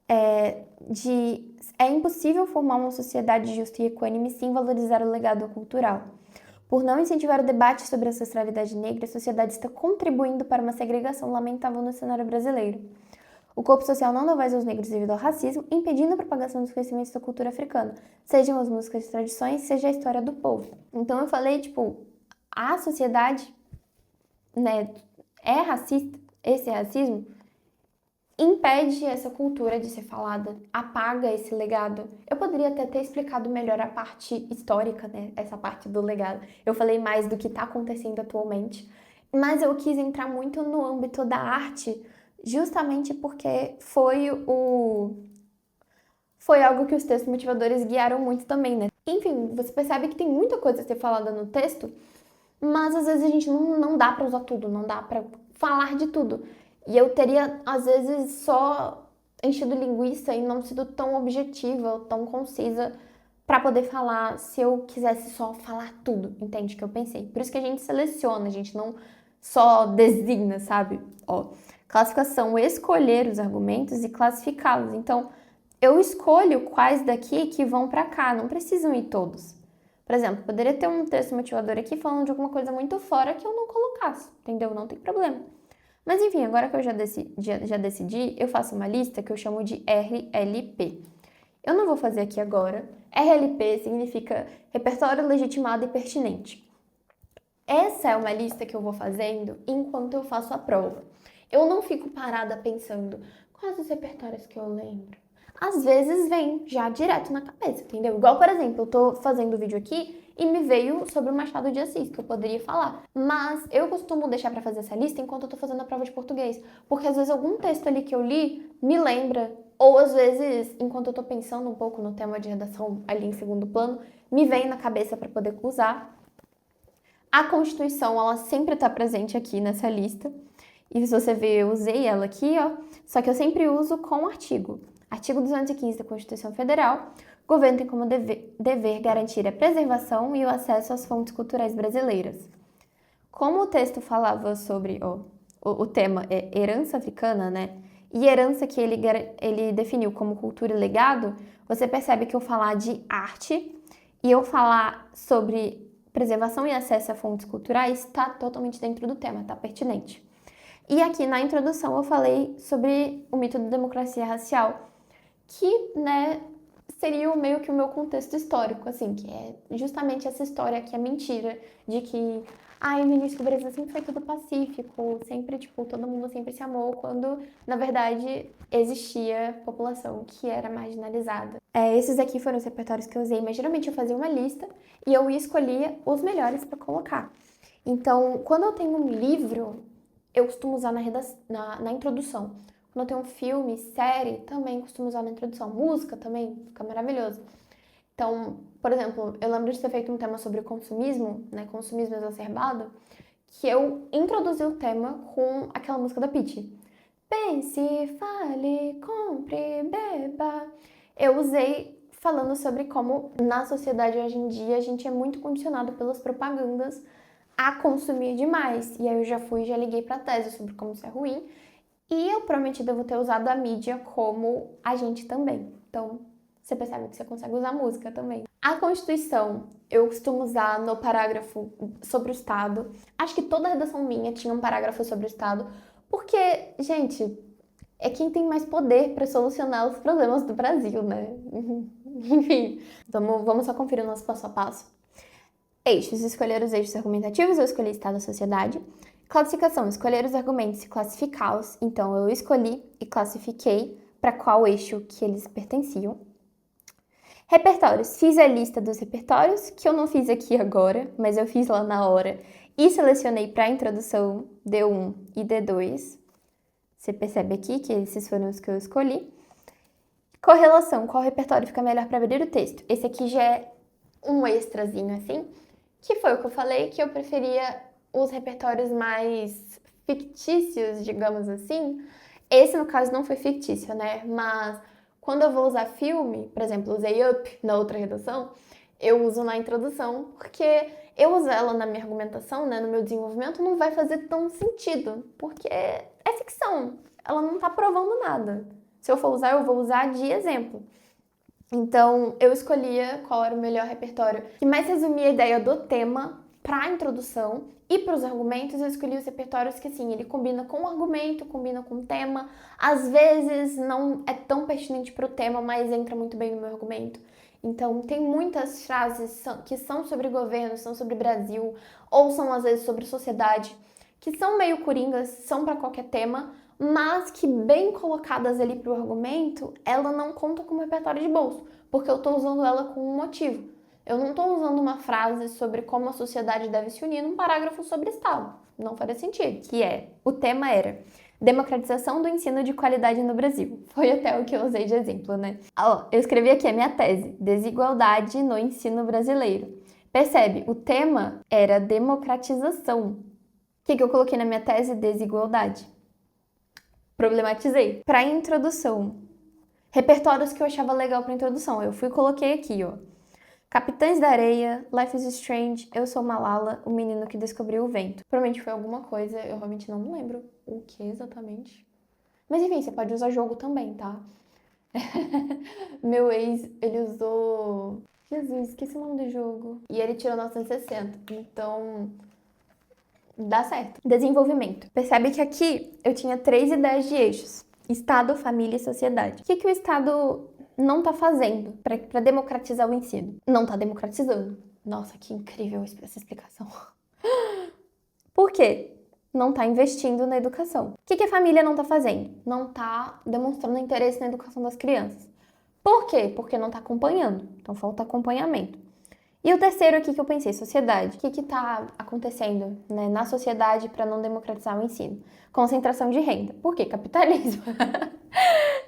Speaker 1: é impossível formar uma sociedade justa e equânime sem valorizar o legado cultural. Por não incentivar o debate sobre a ancestralidade negra, a sociedade está contribuindo para uma segregação lamentável no cenário brasileiro. O corpo social não dá voz aos negros devido ao racismo, impedindo a propagação dos conhecimentos da cultura africana, sejam as músicas e tradições, seja a história do povo. Então eu falei, a sociedade, né, é racista, esse racismo impede essa cultura de ser falada, apaga esse legado. Eu poderia até ter explicado melhor a parte histórica, né? Essa parte do legado. Eu falei mais do que está acontecendo atualmente, mas eu quis entrar muito no âmbito da arte, justamente porque foi algo que os textos motivadores guiaram muito também, né? Enfim, você percebe que tem muita coisa a ser falada no texto, mas às vezes a gente não dá para usar tudo, não dá para falar de tudo. E eu teria, às vezes, só enchido linguiça e não sido tão objetiva, tão concisa para poder falar se eu quisesse só falar tudo, entende? Que eu pensei. Por isso que a gente seleciona, a gente não só designa, sabe? Ó, classificação, escolher os argumentos e classificá-los. Então, eu escolho quais daqui que vão para cá, não precisam ir todos. Por exemplo, poderia ter um texto motivador aqui falando de alguma coisa muito fora que eu não colocasse, entendeu? Não tem problema. Mas enfim, agora que eu já decidi, eu faço uma lista que eu chamo de RLP. Eu não vou fazer aqui agora. RLP significa Repertório Legitimado e Pertinente. Essa é uma lista que eu vou fazendo enquanto eu faço a prova. Eu não fico parada pensando quais os repertórios que eu lembro. às vezes vem já direto na cabeça, entendeu? Igual, por exemplo, eu tô fazendo o vídeo aqui e me veio sobre o Machado de Assis, que eu poderia falar. Mas eu costumo deixar pra fazer essa lista enquanto eu tô fazendo a prova de português, porque às vezes algum texto ali que eu li me lembra, ou às vezes, enquanto eu tô pensando um pouco no tema de redação ali em segundo plano, me vem na cabeça pra poder usar. A Constituição, ela sempre tá presente aqui nessa lista. E se você ver, eu usei ela aqui, ó, só que eu sempre uso com artigo. Artigo 215 da Constituição Federal, o governo tem como dever garantir a preservação e o acesso às fontes culturais brasileiras. Como o texto falava sobre, ó, o tema é herança africana, né? E herança que ele definiu como cultura e legado, você percebe que eu falar de arte e eu falar sobre preservação e acesso a fontes culturais está totalmente dentro do tema, tá pertinente. E aqui na introdução eu falei sobre o mito da democracia racial, que, né, seria meio que o meu contexto histórico, assim, que é justamente essa história que é mentira, de que, no início do Brasil sempre foi tudo pacífico, sempre, tipo, todo mundo sempre se amou, quando, na verdade, existia população que era marginalizada. Esses aqui foram os repertórios que eu usei, mas geralmente eu fazia uma lista e eu escolhia os melhores para colocar. Então, quando eu tenho um livro, eu costumo usar na introdução. Quando eu tenho um filme, série, também costumo usar na introdução. Música também, fica maravilhoso. Então, por exemplo, eu lembro de ter feito um tema sobre consumismo, né, consumismo exacerbado, que eu introduzi o tema com aquela música da Pitty. Pense, fale, compre, beba. Eu usei falando sobre como na sociedade hoje em dia a gente é muito condicionado pelas propagandas a consumir demais. E aí eu já liguei pra tese sobre como isso é ruim. E eu provavelmente devo ter usado a mídia como agente também. Então, você percebe que você consegue usar música também. A Constituição, eu costumo usar no parágrafo sobre o Estado. Acho que toda redação minha tinha um parágrafo sobre o Estado, porque, gente, é quem tem mais poder para solucionar os problemas do Brasil, né? Enfim, vamos só conferir o nosso passo a passo. Eixos, escolher os eixos argumentativos, eu escolhi Estado e Sociedade. Classificação, escolher os argumentos e classificá-los. Então, eu escolhi e classifiquei para qual eixo que eles pertenciam. Repertórios, fiz a lista dos repertórios, que eu não fiz aqui agora, mas eu fiz lá na hora, e selecionei para a introdução D1 e D2. Você percebe aqui que esses foram os que eu escolhi. Correlação, qual repertório fica melhor para abrir o texto? Esse aqui já é um extrazinho assim, que foi o que eu falei, que eu preferia os repertórios mais fictícios, digamos assim. Esse, no caso, não foi fictício, né? Mas quando eu vou usar filme, por exemplo, usei Up na outra redação, eu uso na introdução, porque eu usar ela na minha argumentação, né, no meu desenvolvimento, não vai fazer tão sentido, porque é ficção, ela não tá provando nada. Se eu for usar, eu vou usar de exemplo. Então, eu escolhia qual era o melhor repertório que mais resumia a ideia do tema para a introdução e para os argumentos. Eu escolhi os repertórios que, assim, ele combina com o argumento, combina com o tema. Às vezes não é tão pertinente para o tema, mas entra muito bem no meu argumento. Então, tem muitas frases que são sobre governo, são sobre Brasil, ou são às vezes sobre sociedade, que são meio coringas, são para qualquer tema, mas que bem colocadas ali para o argumento, ela não conta como repertório de bolso, porque eu estou usando ela com um motivo. Eu não estou usando uma frase sobre como a sociedade deve se unir num parágrafo sobre Estado. Não faria sentido. O tema era democratização do ensino de qualidade no Brasil. Foi até o que eu usei de exemplo, né? Eu escrevi aqui a minha tese, desigualdade no ensino brasileiro. Percebe, o tema era democratização. O que eu coloquei na minha tese? Desigualdade. Problematizei. Para introdução, repertórios que eu achava legal para introdução, eu fui e coloquei aqui, ó. Capitães da Areia, Life is Strange, Eu Sou Malala, o menino que descobriu o vento. Provavelmente foi alguma coisa, eu realmente não lembro o que exatamente. Mas enfim, você pode usar jogo também, tá? Meu ex, ele usou... Jesus, esqueci o nome do jogo. E ele tirou 960, então... dá certo. Desenvolvimento. Percebe que aqui eu tinha 3 ideias de eixos. Estado, família e sociedade. O que o Estado não tá fazendo para democratizar o ensino? Não tá democratizando. Nossa, que incrível essa explicação. Por quê? Não tá investindo na educação. O que a família não tá fazendo? Não tá demonstrando interesse na educação das crianças. Por quê? Porque não está acompanhando. Então falta acompanhamento. E o terceiro aqui que eu pensei, sociedade. O que está acontecendo, né, na sociedade para não democratizar o ensino? Concentração de renda. Por quê? Capitalismo.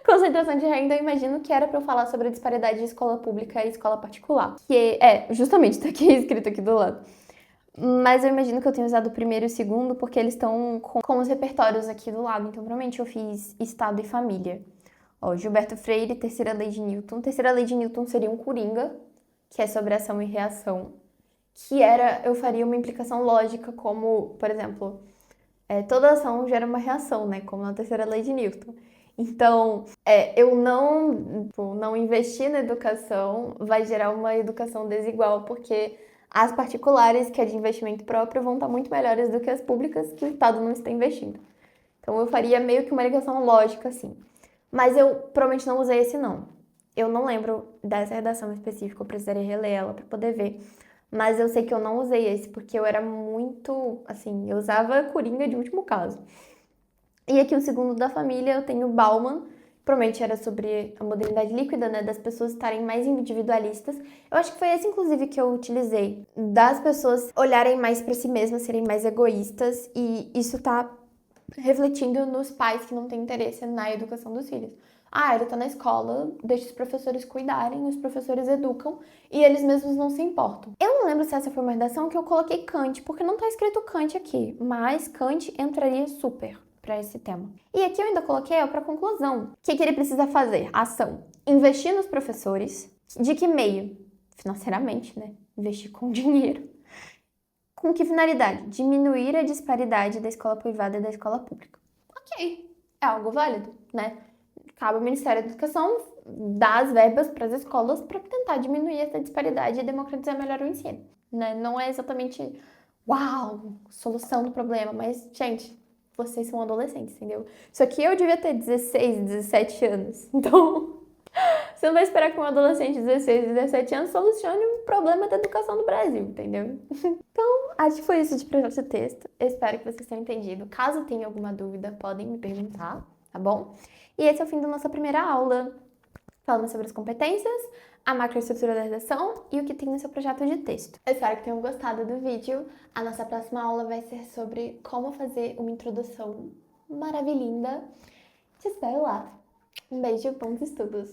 Speaker 1: Concentração de renda, eu imagino que era para eu falar sobre a disparidade de escola pública e escola particular. Que justamente, tá aqui escrito aqui do lado. Mas eu imagino que eu tenho usado o primeiro e o segundo porque eles estão com os repertórios aqui do lado. Então, provavelmente eu fiz Estado e Família. Ó, Gilberto Freire, Terceira Lei de Newton. Terceira Lei de Newton seria um coringa, que é sobre ação e reação. Eu faria uma implicação lógica como, por exemplo, toda ação gera uma reação, né? Como na Terceira Lei de Newton. Então, eu não investir na educação vai gerar uma educação desigual, porque as particulares, que é de investimento próprio, vão estar muito melhores do que as públicas, que o Estado não está investindo. Então, eu faria meio que uma ligação lógica, assim. Mas eu provavelmente não usei esse não. Eu não lembro dessa redação específica, eu precisaria reler ela para poder ver. Mas eu sei que eu não usei esse, porque eu era muito, assim, eu usava Coringa de último caso. E aqui o segundo da família eu tenho Bauman, provavelmente era sobre a modernidade líquida, né, das pessoas estarem mais individualistas. Eu acho que foi esse, inclusive, que eu utilizei, das pessoas olharem mais para si mesmas, serem mais egoístas, e isso tá refletindo nos pais que não têm interesse na educação dos filhos. Ele tá na escola, deixa os professores cuidarem, os professores educam e eles mesmos não se importam. Eu não lembro se essa foi uma redação que eu coloquei Kant, porque não tá escrito Kant aqui, mas Kant entraria super para esse tema. E aqui eu ainda coloquei para conclusão. O que ele precisa fazer? Ação. Investir nos professores. De que meio? Financeiramente, né? Investir com dinheiro. Com que finalidade? Diminuir a disparidade da escola privada e da escola pública. Ok, é algo válido, né? Cabe ao Ministério da Educação dar as verbas para as escolas para tentar diminuir essa disparidade e democratizar melhor o ensino, né? Não é exatamente, uau, solução do problema, mas, gente, vocês são adolescentes, entendeu? Isso aqui eu devia ter 16, 17 anos, então você não vai esperar que um adolescente de 16, 17 anos solucione um problema da educação do Brasil, entendeu? Então, acho que foi isso de projeto de texto. Eu espero que vocês tenham entendido. Caso tenha alguma dúvida, podem me perguntar, tá bom? E esse é o fim da nossa primeira aula. Falando sobre as competências, a macroestrutura da redação e o que tem no seu projeto de texto. Eu espero que tenham gostado do vídeo. A nossa próxima aula vai ser sobre como fazer uma introdução maravilhinda. Te espero lá. Um beijo, bons estudos!